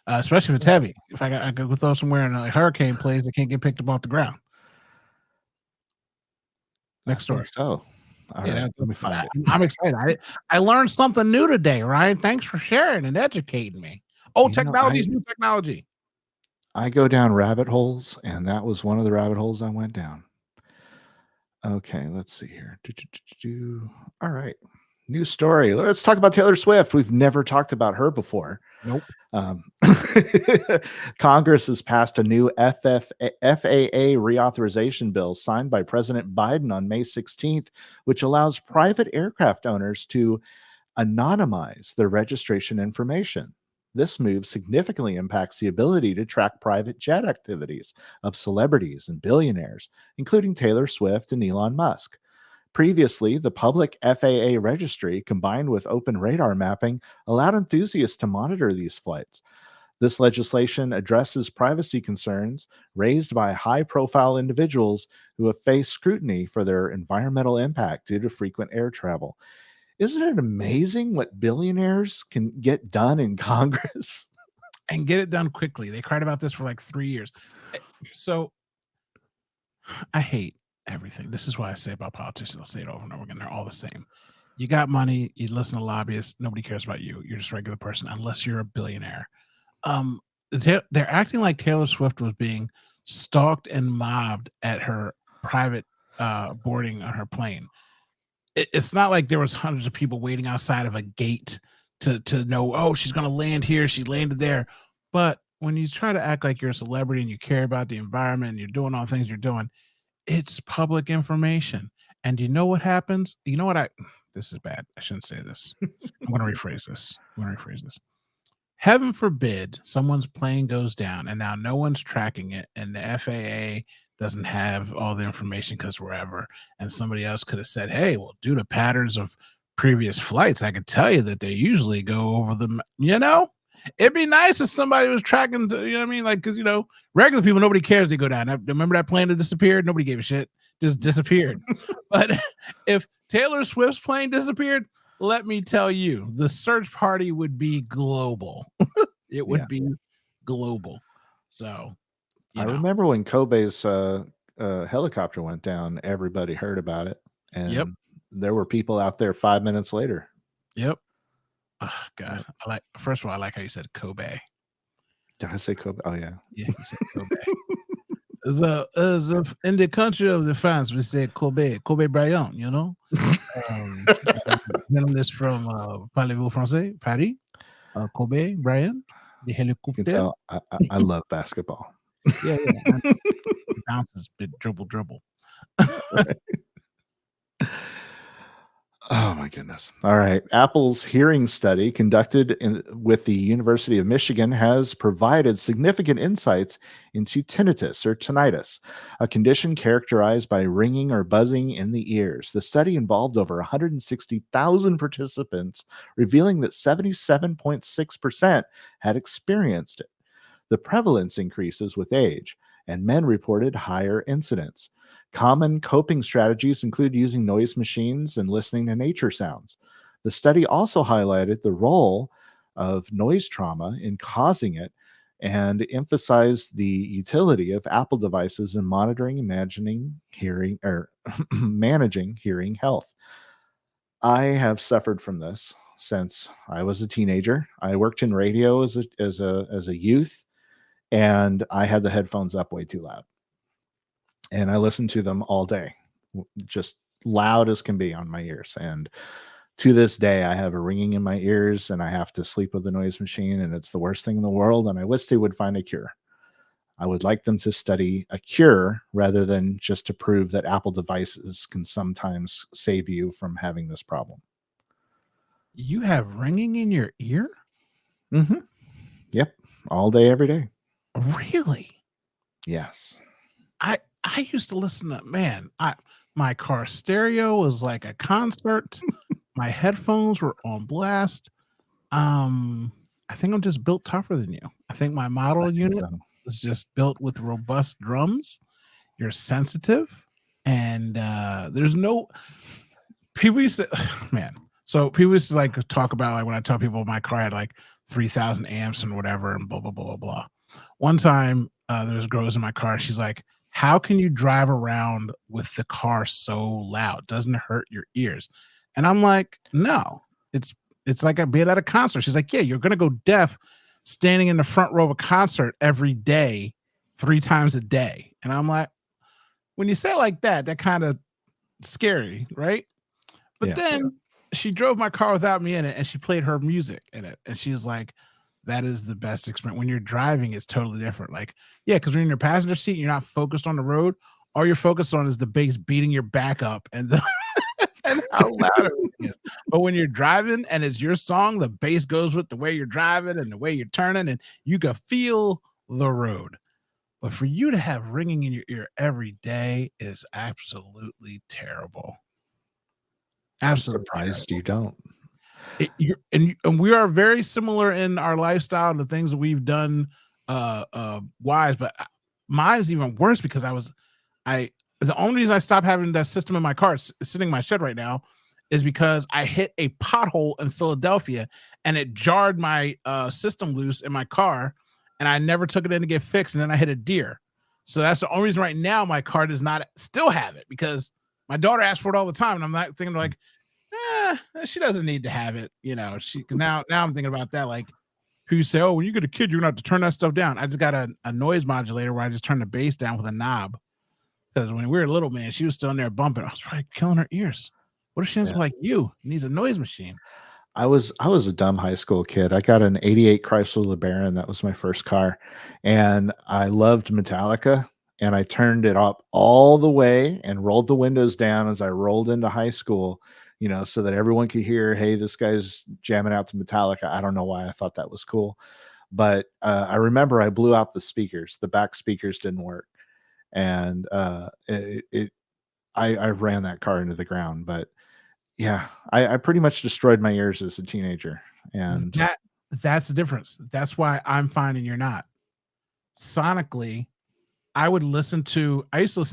Especially if it's heavy. If I go throw somewhere in a hurricane place that can't get picked up off the ground. Next story. So, all right, let me find it. I'm excited. I learned something new today, Ryan. Thanks for sharing and educating me. Oh, technology is new technology. I go down rabbit holes, and that was one of the rabbit holes I went down. Okay, let's see here. All right. New story. Let's talk about Taylor Swift. We've never talked about her before. Nope. Congress has passed a new FAA reauthorization bill signed by President Biden on May 16th, which allows private aircraft owners to anonymize their registration information. This move significantly impacts the ability to track private jet activities of celebrities and billionaires, including Taylor Swift and Elon Musk. Previously, the public FAA registry, combined with open radar mapping, allowed enthusiasts to monitor these flights. This legislation addresses privacy concerns raised by high-profile individuals who have faced scrutiny for their environmental impact due to frequent air travel. Isn't it amazing what billionaires can get done in Congress? And get it done quickly. They cried about this for like 3 years. So I hate everything. This is why I say about politicians. I'll say it over and over again. They're all the same. You got money. You listen to lobbyists. Nobody cares about you. You're just a regular person unless you're a billionaire. They're acting like Taylor Swift was being stalked and mobbed at her private boarding on her plane. It's not like there was hundreds of people waiting outside of a gate to know, oh, she's going to land here. She landed there. But when you try to act like you're a celebrity and you care about the environment and you're doing all the things you're doing, it's public information. And you know what happens? You know what this is bad. I shouldn't say this. I'm going to rephrase this. Heaven forbid someone's plane goes down and now no one's tracking it and the FAA doesn't have all the information because wherever, and somebody else could have said, hey, well, due to patterns of previous flights, I could tell you that they usually go over them, it'd be nice if somebody was tracking, like, because, regular people, nobody cares they go down. Remember that plane that disappeared? Nobody gave a shit, just disappeared. But if Taylor Swift's plane disappeared, let me tell you, the search party would be global. It would be global. So, I remember when Kobe's helicopter went down, everybody heard about it. And there were people out there 5 minutes later. Yep. Oh, God. First of all, I like how you said Kobe. Did I say Kobe? Oh yeah. Yeah, you said Kobe. In the country of the France, we say Kobe Bryant, you know. Um, Journalist from Parlez-vous français, Paris, Kobe Bryant, the You can helicopter. tell I love basketball. Yeah, I know. He bounces, bit dribble. Oh my goodness. All right. Apple's hearing study conducted with the University of Michigan has provided significant insights into tinnitus or tinnitus, a condition characterized by ringing or buzzing in the ears. The study involved over 160,000 participants, revealing that 77.6% had experienced it. The prevalence increases with age, and men reported higher incidence. Common coping strategies include using noise machines and listening to nature sounds. The study also highlighted the role of noise trauma in causing it and emphasized the utility of Apple devices in monitoring and managing hearing or managing hearing health. I have suffered from this since I was a teenager. I worked in radio as a youth, and I had the headphones up way too loud, and I listened to them all day, just loud as can be on my ears. And to this day, I have a ringing in my ears, and I have to sleep with the noise machine, and it's the worst thing in the world. And I wish they would find a cure. I would like them to study a cure rather than just to prove that Apple devices can sometimes save you from having this problem. You have ringing in your ear? Mm-hmm. Yep. All day, every day. Really? Yes. I used to listen to my car stereo was like a concert. My headphones were on blast. I think I'm just built tougher than you. I think my I model think unit so. was just built with robust drums. You're sensitive, and there's no people used to man. So people used to like talk about like when I tell people my car had like 3,000 amps and whatever and blah blah blah blah blah. One time there was girls in my car. She's like, "How can you drive around with the car so loud? Doesn't it hurt your ears?" And I'm like, "No, it's like a being at a concert." She's like, "Yeah, you're gonna go deaf standing in the front row of a concert every day, 3 times a day." And I'm like, when you say it like that, that kind of scary, right? But Yeah. then she drove my car without me in it, and she played her music in it, and she's like, "That is the best experience." When you're driving, it's totally different. Like, yeah, because when you're in your passenger seat, you're not focused on the road. All you're focused on is the bass beating your back up and and how loud everything is. But when you're driving and it's your song, the bass goes with the way you're driving and the way you're turning, and you can feel the road. But for you to have ringing in your ear every day is absolutely terrible. I'm Absolutely surprised terrible. you don't. And we are very similar in our lifestyle and the things that we've done wise, but mine's even worse because I the only reason I stopped having that system in my car sitting in my shed right now is because I hit a pothole in Philadelphia and it jarred my system loose in my car, and I never took it in to get fixed, and then I hit a deer. So that's the only reason right now my car does not still have it, because my daughter asks for it all the time, and I'm not thinking like, she doesn't need to have it, cause now I'm thinking about that, like, who say, "Oh, when you get a kid, you're gonna have to turn that stuff down." I just got a noise modulator where I just turn the bass down with a knob. Because when we were little, man, she was still in there bumping. I was probably killing her ears. What if she ends up like you? Needs a noise machine. I was a dumb high school kid. I got an '88 Chrysler LeBaron. That was my first car, and I loved Metallica. And I turned it up all the way and rolled the windows down as I rolled into high school, so that everyone could hear, "Hey, this guy's jamming out to Metallica." I don't know why I thought that was cool, but I remember I blew out the speakers. The back speakers didn't work, and I ran that car into the ground. But yeah, I pretty much destroyed my ears as a teenager. And That's the difference. That's why I'm fine and you're not. Sonically, I used to listen to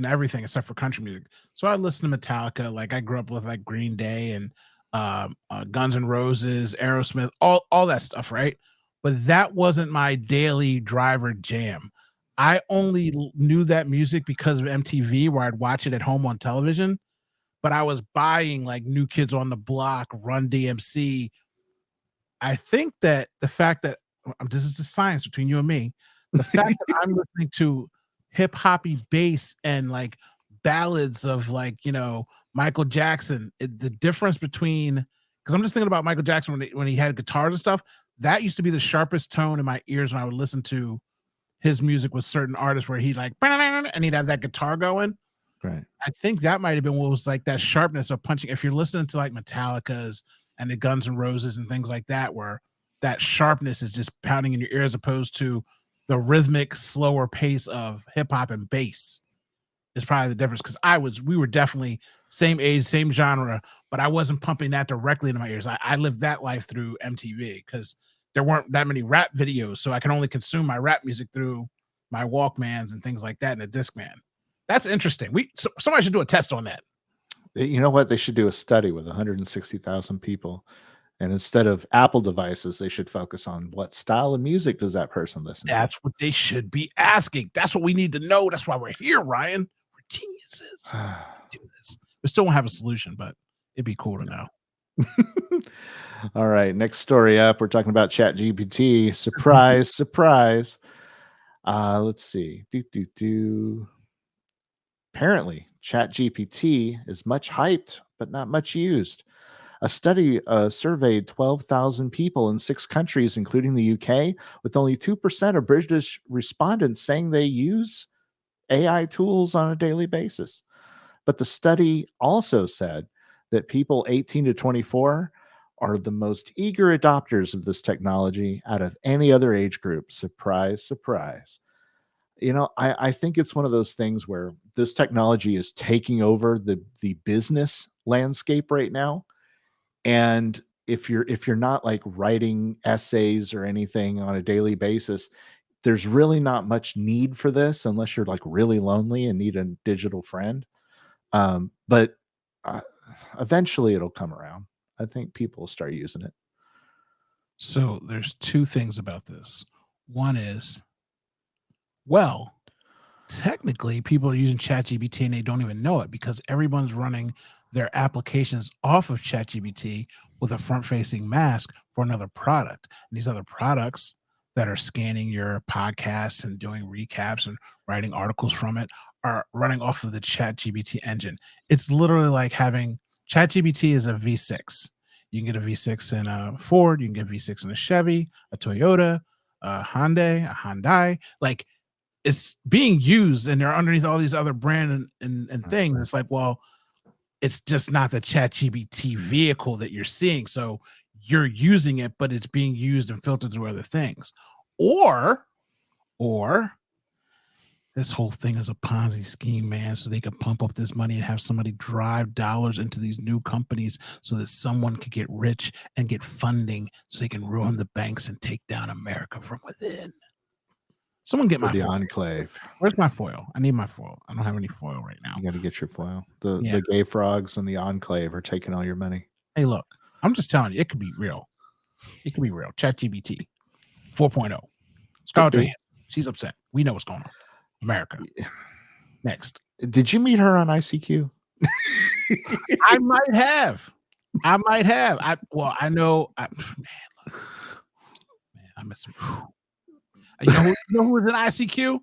everything except for country music. So I listened to Metallica. Like, I grew up with like Green Day and Guns N' Roses, Aerosmith, all that stuff, right? But that wasn't my daily driver jam. I only knew that music because of MTV, where I'd watch it at home on television. But I was buying like New Kids on the Block, Run DMC. I think that the fact that this is the science between you and me. The fact that I'm listening to hip hoppy bass and like ballads of like, Michael Jackson, the difference between, because I'm just thinking about Michael Jackson when he had guitars and stuff, that used to be the sharpest tone in my ears when I would listen to his music with certain artists where he'd like, and he'd have that guitar going. Right. I think that might have been what was like that sharpness of punching. If you're listening to like Metallica's and the Guns N' Roses and things like that, where that sharpness is just pounding in your ear as opposed to the rhythmic, slower pace of hip hop and bass is probably the difference. Because we were definitely same age, same genre, but I wasn't pumping that directly into my ears. I lived that life through MTV because there weren't that many rap videos, so I can only consume my rap music through my Walkmans and things like that and a Discman. That's interesting. Somebody should do a test on that. You know what? They should do a study with 160,000 people. And instead of Apple devices, they should focus on what style of music does that person listen to. That's what they should be asking. That's what we need to know. That's why we're here, Ryan. We're geniuses. Do this. We still won't have a solution, but it'd be cool to know. All right. Next story up. We're talking about ChatGPT. Surprise, surprise. Let's see. Apparently, ChatGPT is much hyped, but not much used. A study surveyed 12,000 people in 6 countries, including the UK, with only 2% of British respondents saying they use AI tools on a daily basis. But the study also said that people 18 to 24 are the most eager adopters of this technology out of any other age group. Surprise, surprise. I think it's one of those things where this technology is taking over the business landscape right now. And if you're not like writing essays or anything on a daily basis, there's really not much need for this unless you're like really lonely and need a digital friend. But eventually it'll come around. I think people will start using it. So there's 2 things about this. One is, well, technically people are using ChatGPT and they don't even know it because everyone's running their applications off of ChatGPT with a front-facing mask for another product. And these other products that are scanning your podcasts and doing recaps and writing articles from it are running off of the ChatGPT engine. It's literally like having ChatGPT is a V6. You can get a V6 in a Ford, you can get a V6 in a Chevy, a Toyota, a Hyundai. Like, it's being used and they're underneath all these other brand and things. It's like, well, it's just not the ChatGPT vehicle that you're seeing. So you're using it, but it's being used and filtered through other things. Or this whole thing is a Ponzi scheme, man, so they can pump up this money and have somebody drive dollars into these new companies so that someone could get rich and get funding so they can ruin the banks and take down America from within. Someone get my the foil. Enclave. Where's my foil? I need my foil. I don't have any foil right now. You got to get your foil. The gay frogs and the Enclave are taking all your money. Hey, look, I'm just telling you, it could be real. It could be real. ChatGPT 4.0. Scarlett Johansson. She's upset. We know what's going on. America. Next. Did you meet her on ICQ? I might have. I know. Man, I miss him. You know who was in ICQ?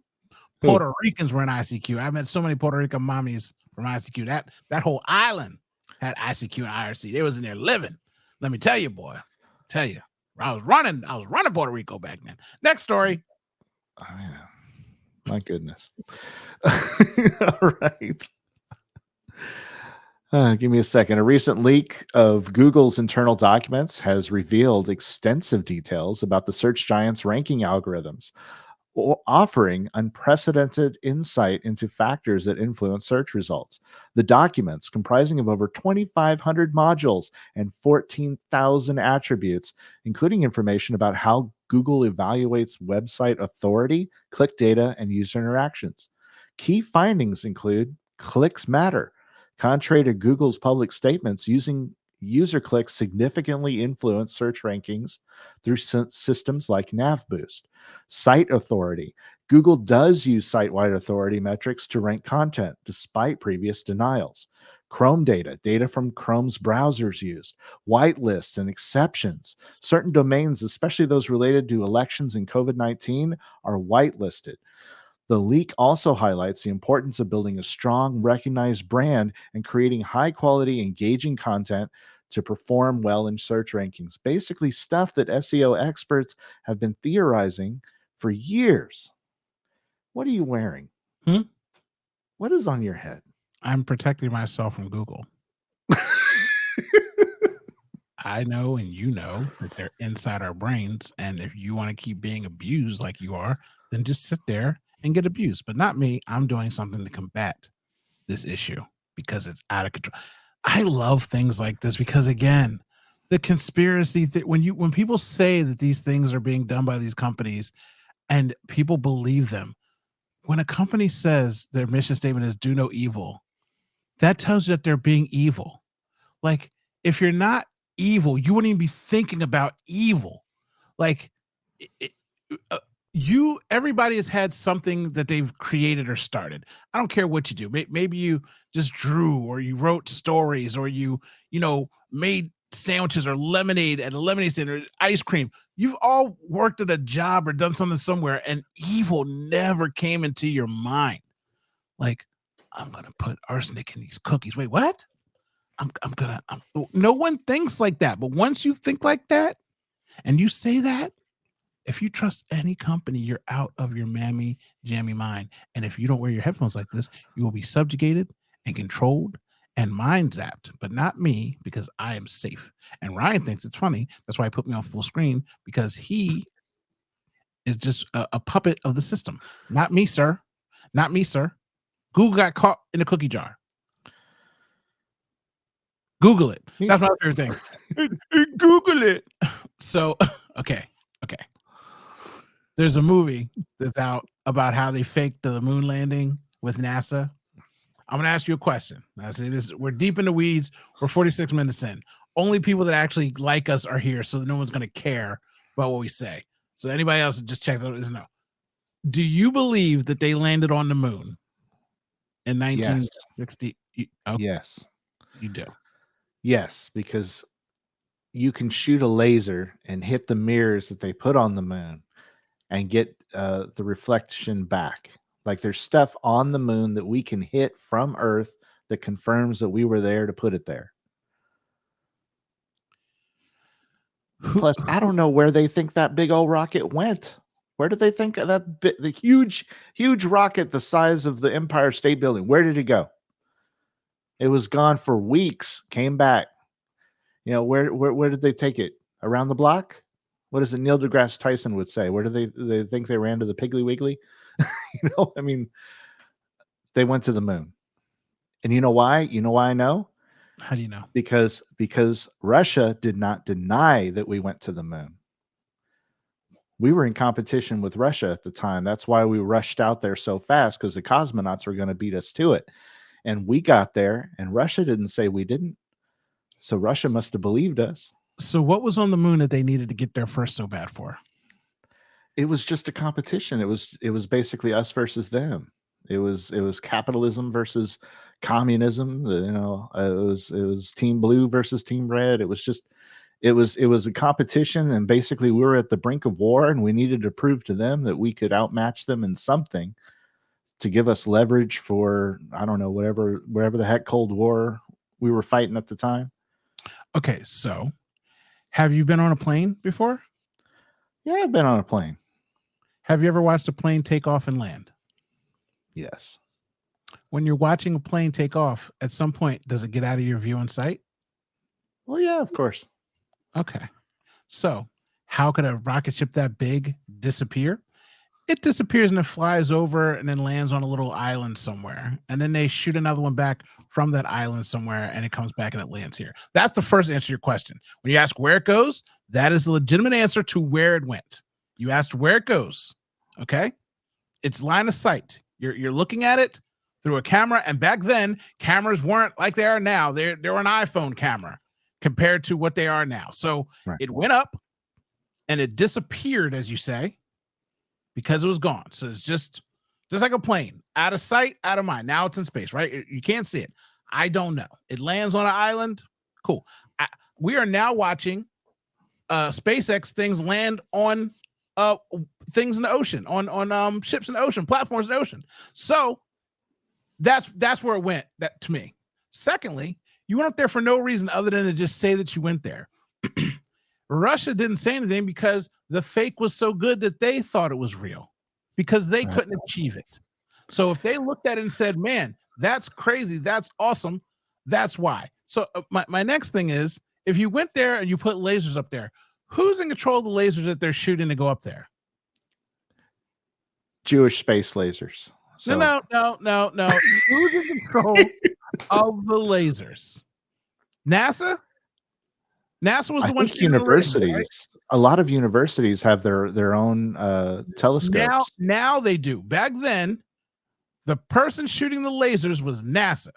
Puerto Ricans were in ICQ. I met so many Puerto Rican mommies from ICQ. That whole island had ICQ and IRC. They was in there living. Let me tell you, boy. I was running Puerto Rico back then. Next story. Oh, yeah. My goodness. All right. Give me a second. A recent leak of Google's internal documents has revealed extensive details about the search giant's ranking algorithms, offering unprecedented insight into factors that influence search results. The documents, comprising of over 2,500 modules and 14,000 attributes, including information about how Google evaluates website authority, click data, and user interactions. Key findings include clicks matter. Contrary to Google's public statements, using user clicks significantly influence search rankings through systems like NavBoost. Site authority. Google does use site-wide authority metrics to rank content despite previous denials. Chrome data from Chrome's browsers used, whitelists and exceptions. Certain domains, especially those related to elections and COVID-19, are whitelisted. The leak also highlights the importance of building a strong, recognized brand and creating high quality, engaging content to perform well in search rankings. Basically, stuff that SEO experts have been theorizing for years. What are you wearing? Hmm? What is on your head? I'm protecting myself from Google. I know and you know that they're inside our brains. And if you want to keep being abused like you are, then just sit there and get abused. But not me. I'm doing something to combat this issue because it's out of control. I love things like this because, again, the conspiracy when people say that these things are being done by these companies and people believe them, when a company says their mission statement is do no evil, that tells you that they're being evil. Like, if you're not evil, you wouldn't even be thinking about evil. Like, it, everybody has had something that they've created or started. I don't care what you do. Maybe you just drew, or you wrote stories, or you made sandwiches or lemonade at a lemonade stand, or ice cream. You've all worked at a job or done something somewhere, and evil never came into your mind. Like, I'm gonna put arsenic in these cookies. Wait, what? No one thinks like that. But once you think like that and you say that, if you trust any company, you're out of your mammy jammy mind. And if you don't wear your headphones like this, you will be subjugated and controlled and mind zapped, but not me, because I am safe. And Ryan thinks it's funny. That's why he put me on full screen, because he is just a puppet of the system. Not me, sir. Not me, sir. Google got caught in a cookie jar. Google it. That's my favorite thing. Google it. So, okay. There's a movie that's out about how they faked the moon landing with NASA. I'm going to ask you a question. I say this: we're deep in the weeds. We're 46 minutes in. Only people that actually like us are here, so that no one's going to care about what we say. So anybody else that just checked out is no. Do you believe that they landed on the moon in 1960? Yes. Okay. Yes. You do. Yes, because you can shoot a laser and hit the mirrors that they put on the moon and get the reflection back. Like, there's stuff on the moon that we can hit from Earth that confirms that we were there to put it there. Plus, I don't know where they think that big old rocket went. Where did they think the huge rocket the size of the Empire State Building? Where did it go? It was gone for weeks, came back. Where did they take it? Around the block? What is it Neil deGrasse Tyson would say? Where do they think they ran to the Piggly Wiggly? I mean, they went to the moon. And you know why? You know why I know? How do you know? Because Russia did not deny that we went to the moon. We were in competition with Russia at the time. That's why we rushed out there so fast, because the cosmonauts were going to beat us to it. And we got there, and Russia didn't say we didn't. So Russia must have believed us. So what was on the moon that they needed to get there first so bad for? It was just a competition. It was basically us versus them. It was capitalism versus communism. It was Team Blue versus Team Red. It was a competition, and basically we were at the brink of war, and we needed to prove to them that we could outmatch them in something to give us leverage for, I don't know, whatever the heck Cold War we were fighting at the time. Okay, so have you been on a plane before? Yeah, I've been on a plane. Have you ever watched a plane take off and land? Yes. When you're watching a plane take off, at some point, does it get out of your view and sight? Well, yeah, of course. Okay. So how could a rocket ship that big disappear? It disappears and it flies over and then lands on a little island somewhere. And then they shoot another one back from that island somewhere, and it comes back and it lands here. That's the first answer to your question. When you ask where it goes, that is a legitimate answer to where it went. You asked where it goes. Okay. It's line of sight. You're looking at it through a camera. And back then, cameras weren't like they are now. They were an iPhone camera compared to what they are now. So It went up and it disappeared, as you say, because it was gone. So it's just like a plane, out of sight, out of mind. Now it's in space, right? You can't see it. I don't know. It lands on an island. Cool. We are now watching SpaceX things land on things in the ocean, on ships in the ocean, platforms in the ocean. So that's where it went. That to me. Secondly, you went up there for no reason other than to just say that you went there. Russia didn't say anything because the fake was so good that they thought it was real because they couldn't achieve it. So if they looked at it and said, man, that's crazy, that's awesome, that's why. So my next thing is, if you went there and you put lasers up there, who's in control of the lasers that they're shooting to go up there? Jewish space lasers. So. No. Who's in control of the lasers? NASA? NASA was the one. Universities, right? A lot of universities have their own telescopes. Now they do. Back then, the person shooting the lasers was NASA.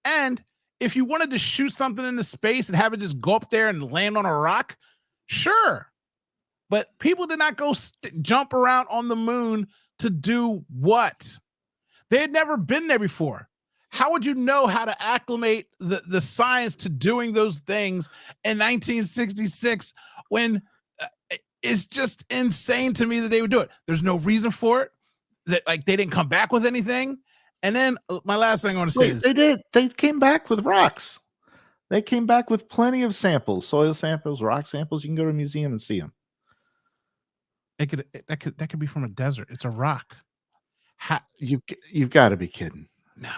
And if you wanted to shoot something into space and have it just go up there and land on a rock, sure. But people did not go jump around on the moon to do what? They had never been there before. How would you know how to acclimate the science to doing those things in 1966 when it's just insane to me that they would do it? There's no reason for it. That like they didn't come back with anything. And then my last thing I want to say is they did. They came back with rocks. They came back with plenty of samples, soil samples, rock samples. You can go to a museum and see them. That could be from a desert. It's a rock. You've got to be kidding. No.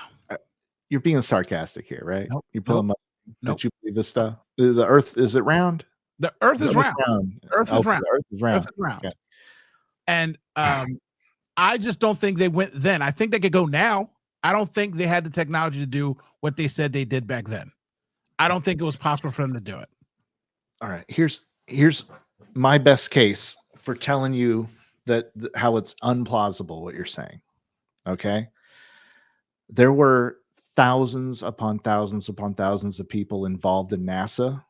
You're being sarcastic here, right? Nope. You pull them up. Don't you believe this stuff? The Earth, is it round? The Earth is round. Earth is round. The Earth is round. Earth is round. Okay. And I just don't think they went then. I think they could go now. I don't think they had the technology to do what they said they did back then. I don't think it was possible for them to do it. All right. Here's my best case for telling you that how it's unplausible what you're saying. Okay. There were thousands upon thousands upon thousands of people involved in NASA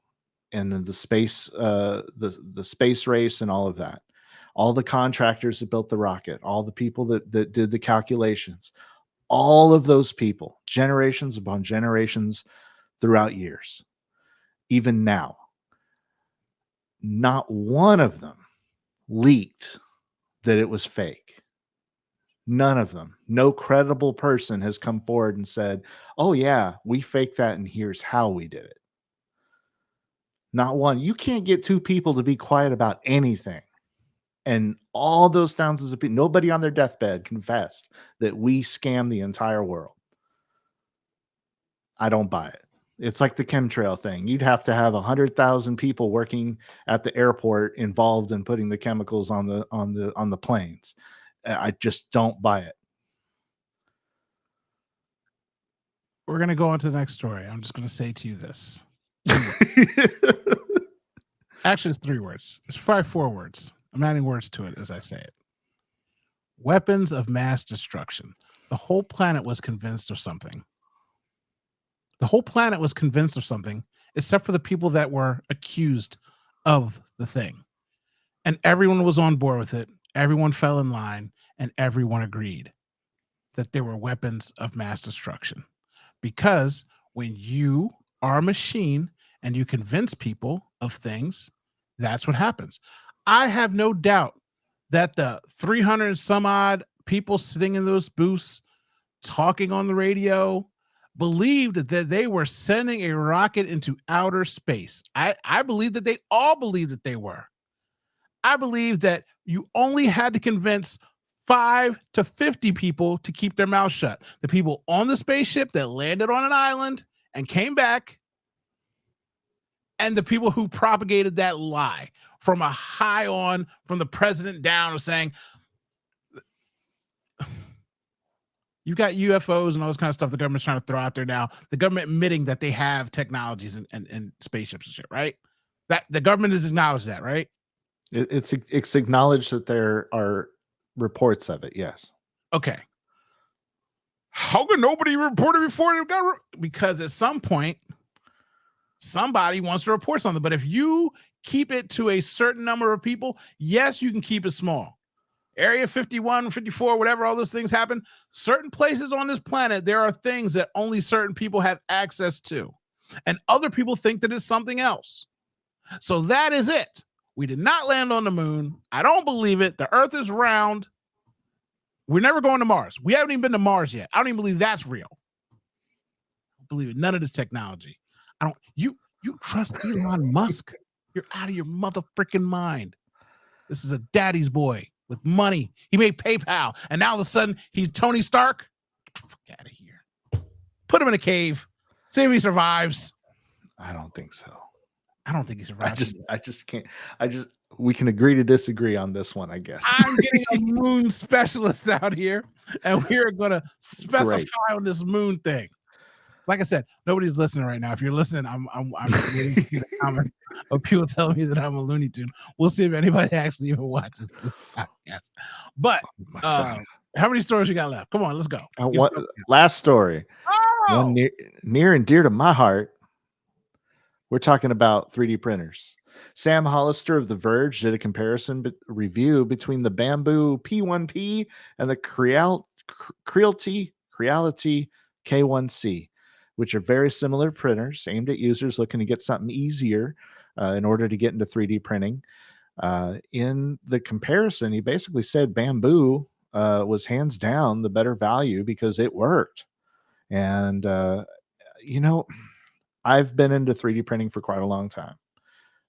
and the space, the space race and all of that. All the contractors that built the rocket, all the people that did the calculations, all of those people, generations upon generations throughout years, even now, not one of them leaked that it was fake. None of them. No credible person has come forward and said, oh yeah, we faked that and here's how we did it. Not one. You can't get two people to be quiet about anything. And all those thousands of people, nobody on their deathbed confessed that we scammed the entire world. I don't buy it. It's like the chemtrail thing. You'd have to have 100,000 people working at the airport involved in putting the chemicals on the planes. I just don't buy it. We're going to go on to the next story. I'm just going to say to you this. Actually, it's 3 words. It's 4 words. I'm adding words to it as I say it. Weapons of mass destruction. The whole planet was convinced of something. The whole planet was convinced of something, except for the people that were accused of the thing. And everyone was on board with it. Everyone fell in line, and everyone agreed that there were weapons of mass destruction. Because when you are a machine and you convince people of things, that's what happens. I have no doubt that the 300 and some odd people sitting in those booths talking on the radio believed that they were sending a rocket into outer space. I believe that they all believed that they were. I believe that you only had to convince 5 to 50 people to keep their mouth shut. The people on the spaceship that landed on an island and came back, and the people who propagated that lie from a high on, from the president down, of saying, you've got UFOs and all this kind of stuff the government's trying to throw out there now. The government admitting that they have technologies and spaceships and shit, right? That the government has acknowledged that, right? It's acknowledged that there are reports of it, yes. Okay. How can nobody report it before it got because at some point somebody wants to report something. But if you keep it to a certain number of people, yes, you can keep it small. Area 51, 54, whatever, all those things happen. Certain places on this planet, there are things that only certain people have access to. And other people think that it's something else. So that is it. We did not land on the moon. I don't believe it. The Earth is round. We're never going to Mars. We haven't even been to Mars yet. I don't even believe that's real. I don't believe it. None of this technology. I don't. You trust Elon Musk? You're out of your mother freaking mind. This is a daddy's boy with money. He made PayPal, and now all of a sudden he's Tony Stark. Get the fuck out of here. Put him in a cave. See if he survives. I don't think so. I don't think he survives. I just can't. We can agree to disagree on this one, I guess. I'm getting a moon specialist out here, and we're going to specify on this moon thing. Like I said, nobody's listening right now. If you're listening, I'm waiting to see the comment of people telling me that I'm a Looney Tune. We'll see if anybody actually even watches this podcast. But how many stories you got left? Come on, let's go. Last story. Oh! One near and dear to my heart. We're talking about 3D printers. Sam Hollister of The Verge did a comparison review between the Bamboo P1P and the Creality K1C, which are very similar printers aimed at users looking to get something easier in order to get into 3D printing. In the comparison, he basically said Bamboo was hands down the better value because it worked. And, I've been into 3D printing for quite a long time.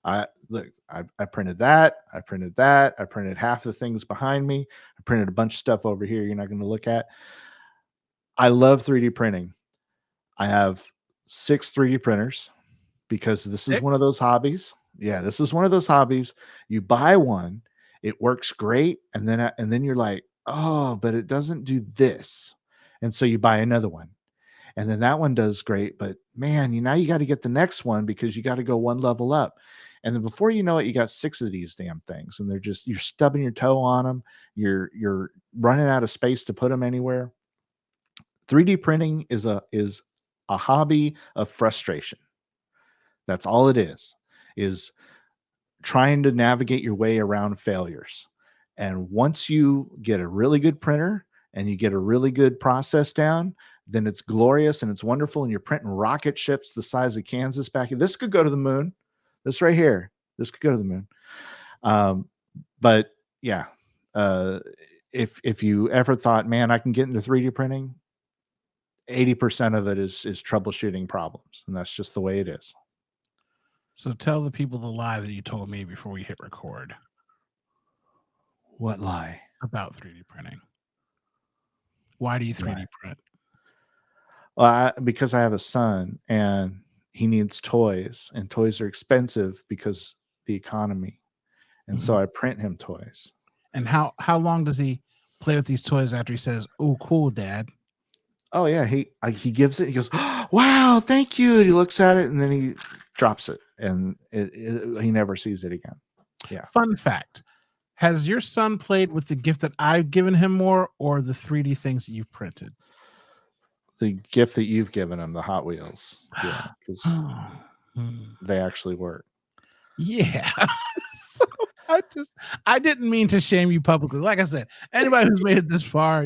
I printed that. I printed half the things behind me. I printed a bunch of stuff over here you're not going to look at. I love 3D printing. I have 6 3D printers because this is one of those hobbies. Yeah, this is one of those hobbies. You buy one, it works great, and then you're like, oh, but it doesn't do this. And so you buy another one. And then that one does great, but man, now you got to get the next one because you got to go one level up. And then before you know it, you got 6 of these damn things, and you're stubbing your toe on them. You're running out of space to put them anywhere. 3D printing is a hobby of frustration. That's all it is trying to navigate your way around failures. And once you get a really good printer and you get a really good process down, then it's glorious and it's wonderful. And you're printing rocket ships the size of Kansas back. This could go to the moon. This right here. This could go to the moon. But yeah, if you ever thought, man, I can get into 3D printing, 80% of it is troubleshooting problems. And that's just the way it is. So tell the people the lie that you told me before we hit record. What lie? About 3D printing. Why do you 3D print? Well, because I have a son and he needs toys, and toys are expensive because the economy. And so I print him toys. And how long does he play with these toys after he says, "Oh, cool, Dad"? Oh yeah, he gives it. He goes, oh, "Wow, thank you." And he looks at it and then he drops it, and he never sees it again. Yeah. Fun fact: has your son played with the gift that I've given him more, or the 3D things that you've printed? The gift that you've given him, the Hot Wheels. Yeah, because they actually work. Yeah. So I didn't mean to shame you publicly. Like I said, anybody who's made it this far,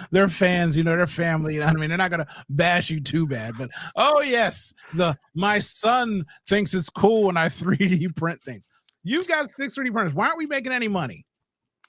they're fans, they're family. They're not going to bash you too bad. But oh yes, my son thinks it's cool when I 3D print things. You've got 6 3D printers. Why aren't we making any money?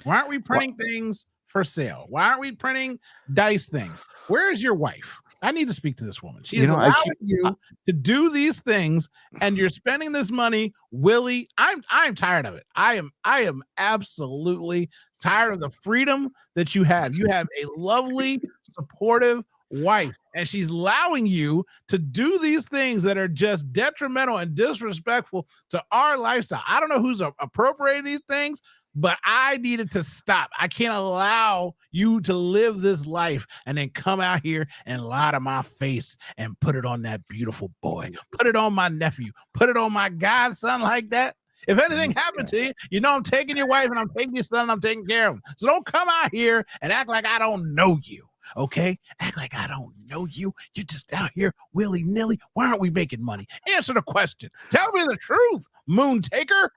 Why aren't we printing things for sale? Why aren't we printing dice things? Where is your wife? I need to speak to this woman. She is allowing you to do these things, and you're spending this money, Willie. I'm tired of it. I am absolutely tired of the freedom that you have. You have a lovely, supportive wife, and she's allowing you to do these things that are just detrimental and disrespectful to our lifestyle. I don't know who's appropriating these things, but I needed to stop. I can't allow you to live this life and then come out here and lie to my face and put it on that beautiful boy, put it on my nephew, put it on my godson like that. If anything happened to you, I'm taking your wife and I'm taking your son and I'm taking care of him. So don't come out here and act like I don't know you. Okay? Act like I don't know you. You're just out here willy-nilly. Why aren't we making money? Answer the question. Tell me the truth, moon taker.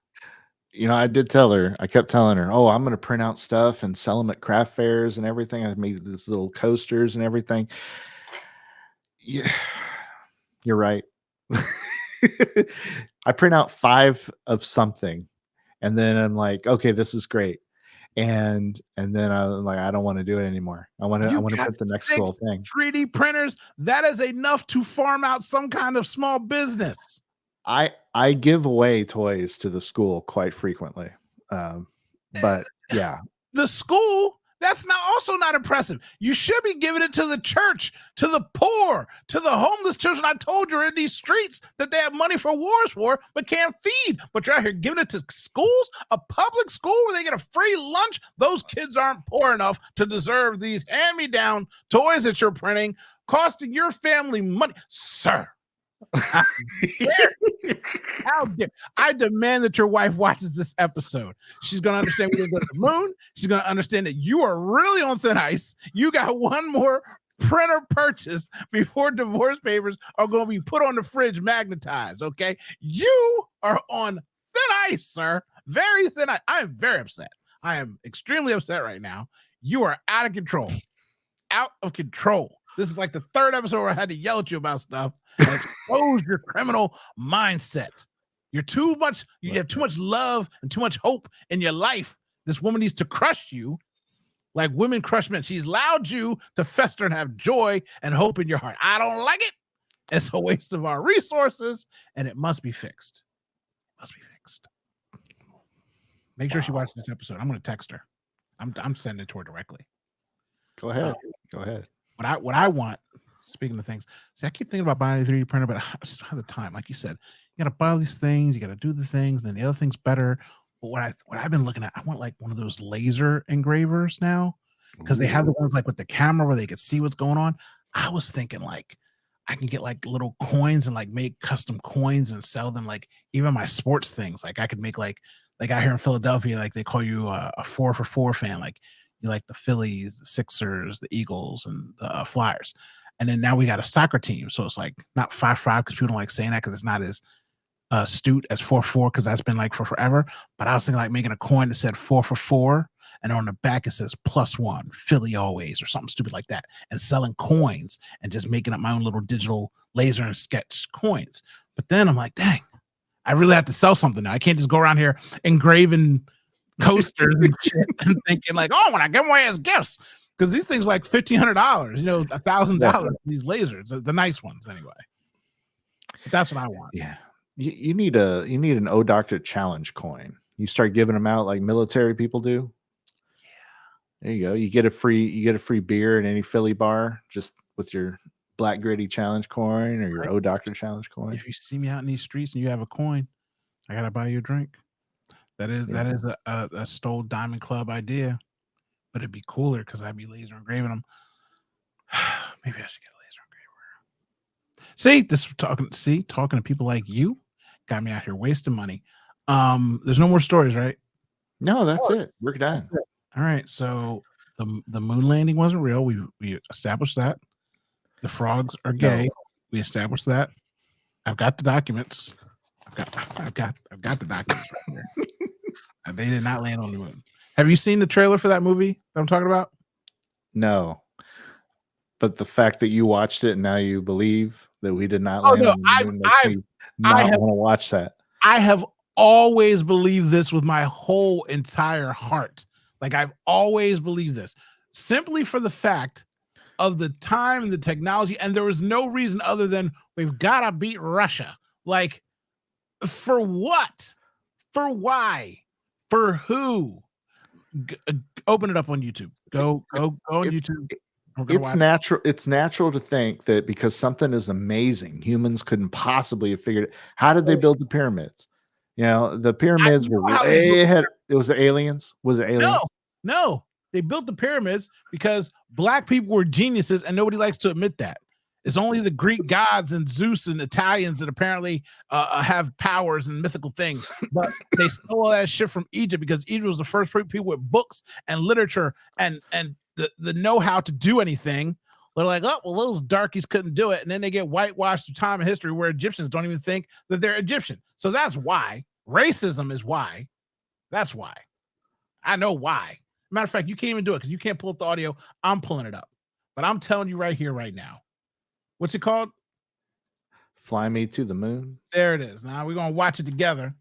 I did tell her. I kept telling her, "Oh, I'm going to print out stuff and sell them at craft fairs and everything. I made these little coasters and everything." Yeah, you're right. I print out 5 of something, and then I'm like, "Okay, this is great." And then I'm like, "I don't want to do it anymore. I You want to got print the next 6 cool thing." 3D printers. That is enough to farm out some kind of small business. I give away toys to the school quite frequently. Um, but yeah, The school, that's not impressive. You should be giving it to the church, to the poor, to the homeless children. I told you are in these streets that they have money for wars for, but can't feed. But you're out here giving it to schools, a public school where they get a free lunch. Those kids aren't poor enough to deserve these hand-me-down toys that you're printing, costing your family money, sir. How dare I demand that your wife watches this episode. She's going to understand we didn't go to the moon. She's going to understand that you are really on thin ice. You got one more printer purchase before divorce papers are going to be put on the fridge magnetized, okay? You are on thin ice, sir. Very thin ice. I am very upset. I am extremely upset right now. You are out of control. Out of control. This is like the 3rd episode where I had to yell at you about stuff and expose your criminal mindset. You're too much, you have too much love and too much hope in your life. This woman needs to crush you like women crush men. She's allowed you to fester and have joy and hope in your heart. I don't like it. It's a waste of our resources and it must be fixed. It must be fixed. Make sure she watches this episode. I'm going to text her. I'm sending it to her directly. Go ahead. Go ahead. What I want, speaking of things, see, I keep thinking about buying a 3D printer, but I just don't have the time. Like you said, you got to buy these things, you got to do the things, and then the other thing's better. But what I've been looking at, I want like one of those laser engravers now, because they have the ones like with the camera where they could see what's going on. I was thinking like I can get like little coins and like make custom coins and sell them, like even my sports things. Like I could make like out here in Philadelphia, like they call you a 4-for-4 fan, like you like the Phillies, the Sixers, the Eagles, and the Flyers. And then now we got a soccer team. So it's like not 5-5 because people don't like saying that because it's not as astute as 4-4 because that's been like for forever. But I was thinking like making a coin that said 4-for-4. And on the back it says +1, Philly always, or something stupid like that. And selling coins and just making up my own little digital laser and sketch coins. But then I'm like, dang, I really have to sell something now. I can't just go around here engraving coasters and shit and thinking like, oh, when I give them away as gifts, because these things like $1,500, $1,000. These lasers, the nice ones anyway. But that's what I want. Yeah, you need an O Doctor challenge coin. You start giving them out like military people do. Yeah, there you go. You get a free beer in any Philly bar just with your Black Gritty challenge coin or your O Doctor challenge coin. If you see me out in these streets and you have a coin, I gotta buy you a drink. That is a Stole Diamond Club idea, but it'd be cooler because I'd be laser engraving them. Maybe I should get a laser engraver. See, talking to people like you got me out here wasting money. There's no more stories, right? No, that's it. We're done. All right. So the moon landing wasn't real. We established that. The frogs are gay. No. We established that. I've got the documents. I've got the documents right here. And they did not land on the moon. Have you seen the trailer for that movie that I'm talking about? No. But the fact that you watched it and now you believe that we did not land on the moon makes me not want to watch that. I have always believed this with my whole entire heart. Like I've always believed this, simply for the fact of the time and the technology. And there was no reason other than we've got to beat Russia. Like, for what? For why? For who? Open it up on YouTube. Go on YouTube. It's natural to think that because something is amazing, humans couldn't possibly have figured it. How did they build the pyramids? The pyramids were way ahead. It was the aliens. Was it aliens? No. They built the pyramids because black people were geniuses, and nobody likes to admit that. It's only the Greek gods and Zeus and Italians that apparently have powers and mythical things. But they stole all that shit from Egypt because Egypt was the first people with books and literature and the know-how to do anything. They're like, oh, well, those darkies couldn't do it. And then they get whitewashed through time and history where Egyptians don't even think that they're Egyptian. So that's why. Racism is why. That's why. I know why. Matter of fact, you can't even do it because you can't pull up the audio. I'm pulling it up. But I'm telling you right here, right now. What's it called? Fly Me to the Moon. There it is. Now we're going to watch it together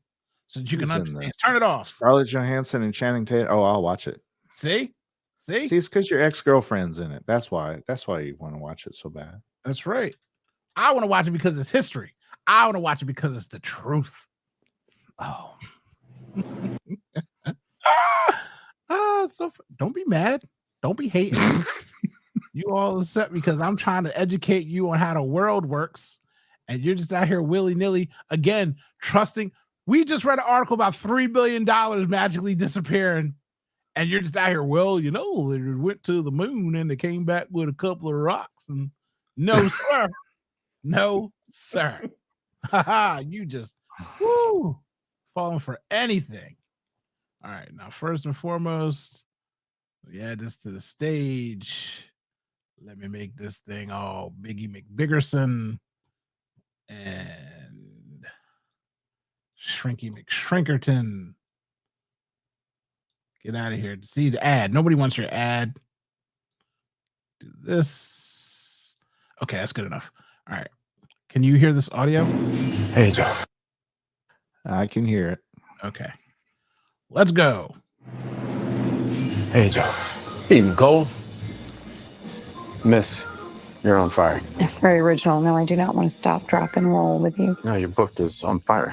so that you can Who's in understand. this? Turn it off. Scarlett Johansson and Channing Tatum. Oh, I'll watch it. See? See, it's because your ex-girlfriend's in it. That's why you want to watch it so bad. That's right. I want to watch it because it's history. I want to watch it because it's the truth. Oh. So don't be mad. Don't be hating. You all upset because I'm trying to educate you on how the world works. And you're just out here willy-nilly, again, trusting. We just read an article about $3 billion magically disappearing. And you're just out here, well, you know, they went to the moon and they came back with a couple of rocks. And no, sir. No, sir. You just falling for anything. All right. Now, first and foremost, we add this to the stage. Let me make this thing all Biggie McBiggerson and Shrinky McShrinkerton. Get out of here. See the ad. Nobody wants your ad. Do this. Okay, that's good enough. All right. Can you hear this audio? Hey, Joe. I can hear it. Okay. Let's go. Hey, Joe. Evening, Cole. Miss, you're on fire. Very original. No, I do not want to stop, drop, and roll with you. No, your book is on fire.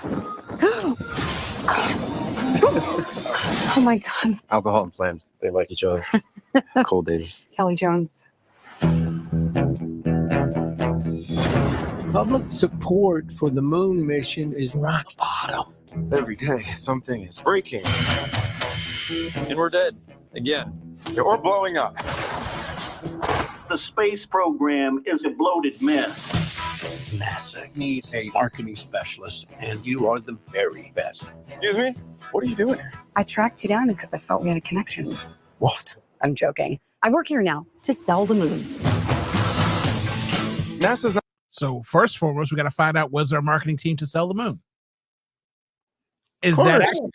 Oh my God. Alcohol and flames. They like each other. Cole Davis. Kelly Jones. Public support for the moon mission is rock bottom. Every day, something is breaking. And we're dead. Again. Yeah, or blowing up. The space program is a bloated mess. NASA needs a marketing specialist, and you are the very best. Excuse me? What are you doing here? I tracked you down because I felt we had a connection. What? I'm joking. I work here now to sell the moon. NASA's not. So first and foremost, we got to find out, was there a marketing team to sell the moon? Is that accurate?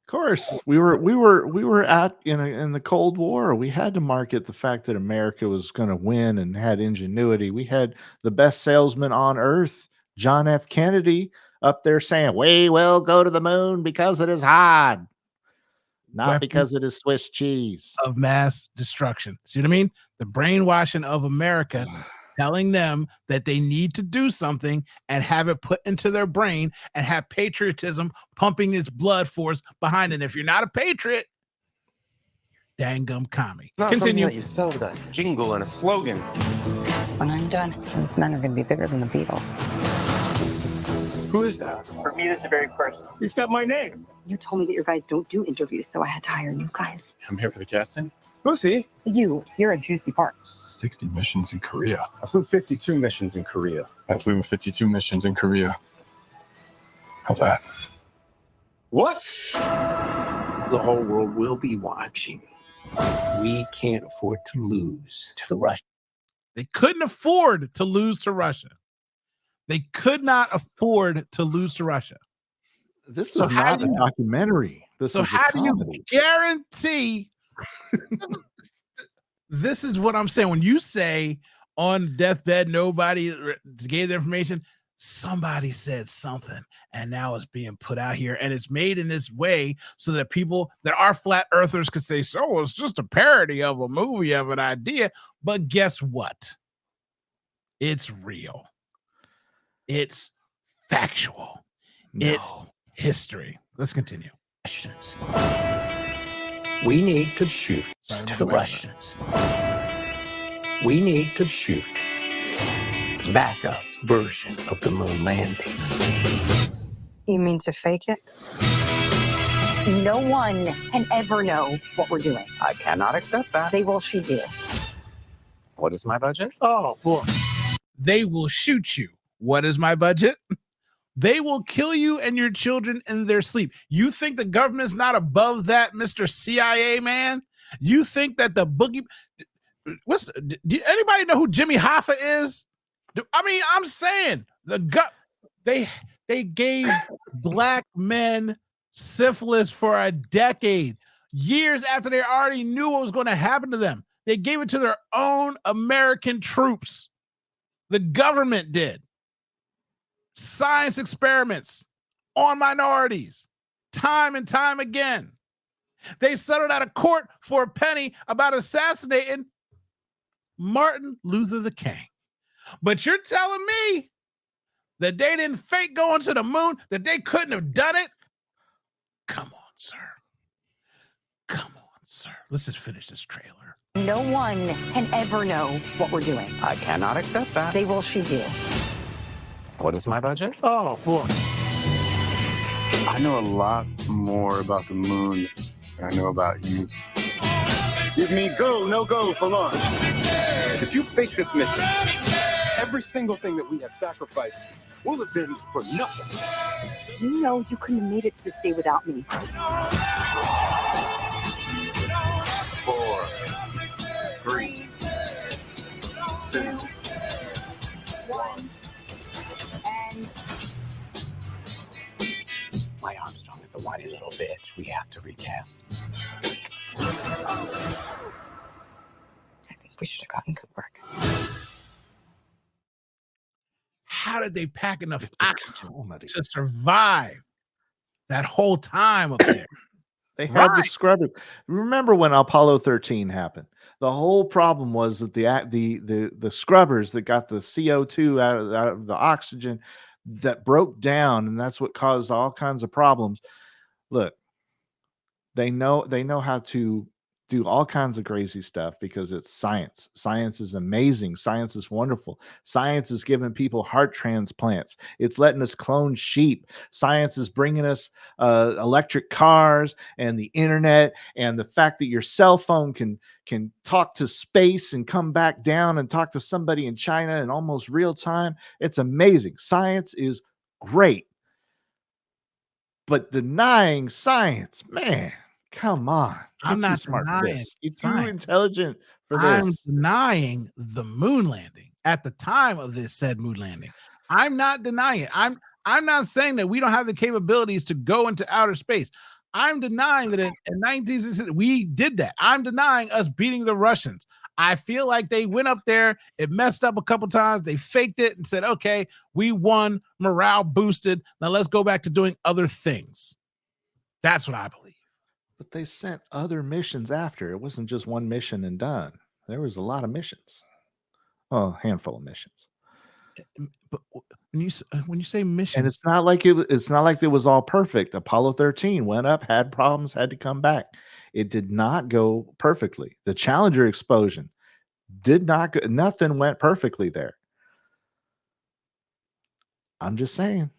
Of course, we were at in the Cold War. We had to market the fact that America was going to win and had ingenuity. We had the best salesman on earth, John F. Kennedy, up there saying, "We will go to the moon because it is hard, not because it is Swiss cheese." Of mass destruction. See what I mean? The brainwashing of America, telling them that they need to do something and have it put into their brain and have patriotism pumping its blood force behind it. And if you're not a patriot, dang gum commie. Not Continue. That you sell that jingle and a slogan. When I'm done, those men are going to be bigger than the Beatles. Who is that? For me, that's a very personal. He's got my name. You told me that your guys don't do interviews, so I had to hire new guys. I'm here for the casting. Who's he? You're a juicy part. 60 missions in Korea. I flew 52 missions in Korea. I flew 52 missions in Korea. How's that? What? The whole world will be watching. We can't afford to lose to the Russians. They couldn't afford to lose to Russia. They could not afford to lose to Russia. This So is how not do a you- documentary. This So is a how do you comedy. guarantee? This is what I'm saying. When you say on deathbed, nobody gave the information, somebody said something, and now it's being put out here, and it's made in this way so that people that are flat earthers could say, so it's just a parody of a movie, of an idea. But guess what? It's real. It's factual. It's history. Let's continue. We need to shoot Sorry, to the Russians. We need to shoot the backup version of the moon landing. You mean to fake it? No one can ever know what we're doing. I cannot accept that. They will shoot you. What is my budget? Oh, boy. They will shoot you. What is my budget? They will kill you and your children in their sleep. You think the government's not above that, Mr. CIA man? You think that the boogie... do anybody know who Jimmy Hoffa is? I'm saying they gave black men syphilis for a decade, years after they already knew what was going to happen to them. They gave it to their own American troops. The government did. Science experiments on minorities, time and time again. They settled out of court for a penny about assassinating Martin Luther King. But you're telling me that they didn't fake going to the moon, that they couldn't have done it? Come on, sir. Come on, sir. Let's just finish this trailer. No one can ever know what we're doing. I cannot accept that. They will shoot you. What is my budget? Oh, boy. I know a lot more about the moon than I know about you. Give me go, no go for launch. If you fake this mission, every single thing that we have sacrificed will have been for nothing. You know you couldn't have made it to this day without me. 4, 3, 2, 1. And My Armstrong is a whiny little bitch. We have to recast. I think we should have gotten Kubrick. How did they pack enough oxygen to survive that whole time up there? They had the scrubber. Remember when Apollo 13 happened? The whole problem was that the scrubbers that got the CO2 out of the oxygen that broke down, and that's what caused all kinds of problems. Look, they know how to do all kinds of crazy stuff because it's science. Science is amazing. Science is wonderful. Science is giving people heart transplants. It's letting us clone sheep. Science is bringing us electric cars and the internet, and the fact that your cell phone can talk to space and come back down and talk to somebody in China in almost real time. It's amazing. Science is great. But denying science, man, come on. I'm You're too not smart for denying this. You're too science. intelligent for I'm this. denying the moon landing at the time of this said moon landing. I'm not denying it. I'm not saying that we don't have the capabilities to go into outer space. I'm denying that in 1960 we did that. I'm denying us beating the Russians. I feel like they went up there, it messed up a couple times, they faked it and said, okay, we won, morale boosted. Now let's go back to doing other things. That's what I believe. But they sent other missions after. It wasn't just one mission and done. There was a lot of missions. Well, a handful of missions. But when you say mission, And it's not like it was all perfect. Apollo 13 went up, had problems, had to come back. It did not go perfectly. The Challenger explosion did not go, nothing went perfectly there. I'm just saying.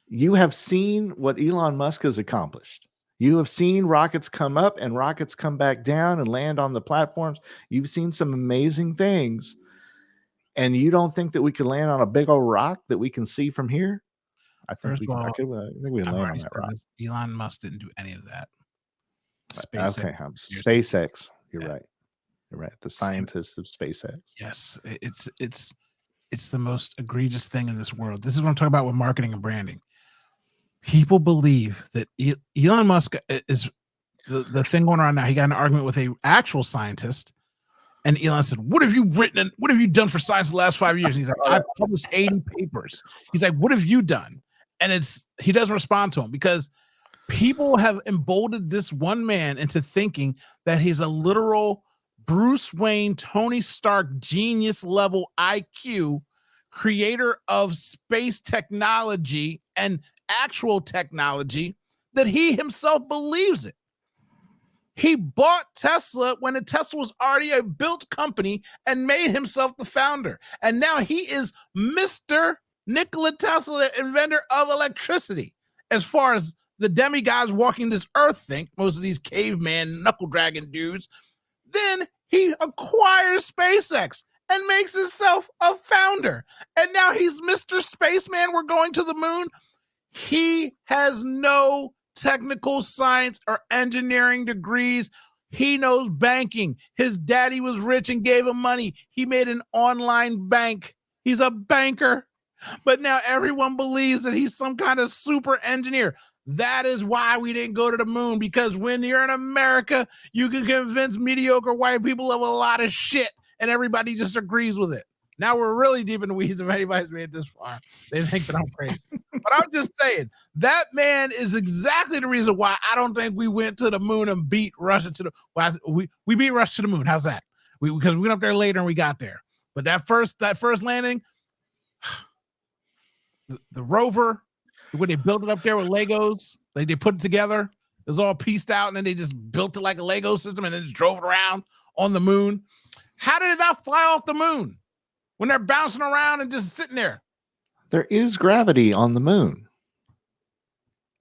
You have seen what Elon Musk has accomplished. You have seen rockets come up and rockets come back down and land on the platforms. You've seen some amazing things. And you don't think that we could land on a big old rock that we can see from here? I think we can land on that rock. Elon Musk didn't do any of that. SpaceX. You're right. You're right. The scientist of SpaceX. Yes, it's the most egregious thing in this world. This is what I'm talking about with marketing and branding. People believe that Elon Musk is the thing going around now. He got in an argument with an actual scientist, and Elon said, "What have you written? And what have you done for science the last 5 years?" And he's like, "I've published 80 papers." He's like, "What have you done?" And he doesn't respond to him because people have emboldened this one man into thinking that he's a literal Bruce Wayne, Tony Stark, genius level IQ creator of space technology and actual technology, that he himself believes it. He bought Tesla when Tesla was already a built company and made himself the founder. And now he is Mr. Nikola Tesla, the inventor of electricity. As far as the demigods walking this earth think, most of these caveman knuckle dragon dudes, then he acquires SpaceX and makes himself a founder. And now he's Mr. Spaceman. We're going to the moon. He has no technical science or engineering degrees. He knows banking. His daddy was rich and gave him money. He made an online bank. He's a banker. But now everyone believes that he's some kind of super engineer. That is why we didn't go to the moon, because when you're in America, you can convince mediocre white people of a lot of shit and everybody just agrees with it. Now we're really deep in the weeds. If anybody's made it this far, they think that I'm crazy. But I'm just saying, that man is exactly the reason why I don't think we went to the moon and beat Russia to the we beat Russia to the moon. How's that? Because we went up there later and we got there. But that first landing, the rover, when they built it up there with Legos, they put it together. It was all pieced out, and then they just built it like a Lego system and then just drove it around on the moon. How did it not fly off the moon when they're bouncing around and just sitting there? There is gravity on the moon.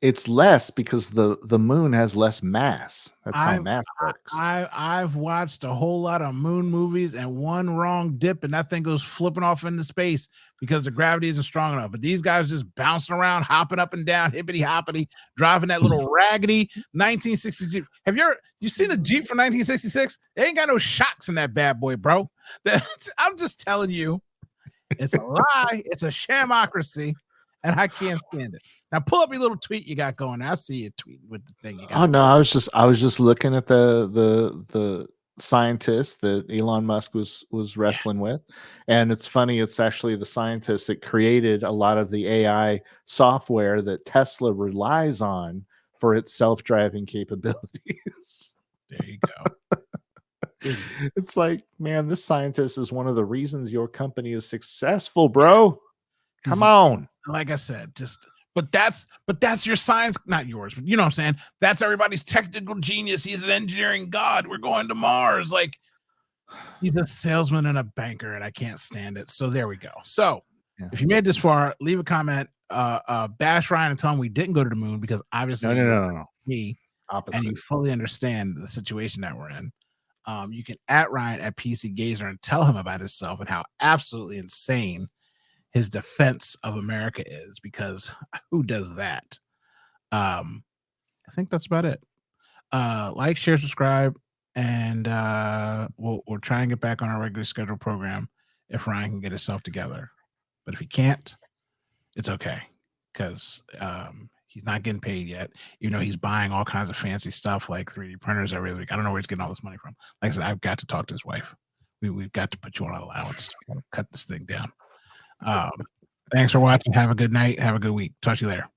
It's less because the moon has less mass. That's how mass works. I've watched a whole lot of moon movies, and one wrong dip and that thing goes flipping off into space because the gravity isn't strong enough. But these guys just bouncing around, hopping up and down, hippity hoppity, driving that little raggedy 1960 Jeep. Have you seen a Jeep from 1966? They ain't got no shocks in that bad boy, bro. I'm just telling you, it's a lie. It's a shamocracy, and I can't stand it. Now pull up your little tweet you got going. I see you tweeting with the thing you got. Oh no, I was just looking at the scientist that Elon Musk was wrestling with, and it's funny. It's actually the scientist that created a lot of the AI software that Tesla relies on for its self-driving capabilities. There you go. It's like, man, this scientist is one of the reasons your company is successful, bro. Come on. Like I said, but that's your science, not yours, but you know what I'm saying? That's everybody's technical genius. He's an engineering god. We're going to Mars. Like, he's a salesman and a banker, and I can't stand it. So there we go. So if you made this far, leave a comment, bash Ryan and tell him we didn't go to the moon, because obviously no. Me Opposite. and you fully understand the situation that we're in. You can at Ryan at PC Gazer and tell him about himself and how absolutely insane his defense of America is, because who does that? I think that's about it. Like, share, subscribe, and we'll try and get back on our regular scheduled program if Ryan can get himself together. But if he can't, it's okay, because he's not getting paid yet, even though he's buying all kinds of fancy stuff like 3D printers every week. I don't know where he's getting all this money from. Like I said, I've got to talk to his wife. We've got to put you on allowance. Cut this thing down. Thanks for watching. Have a good night. Have a good week. Talk to you later.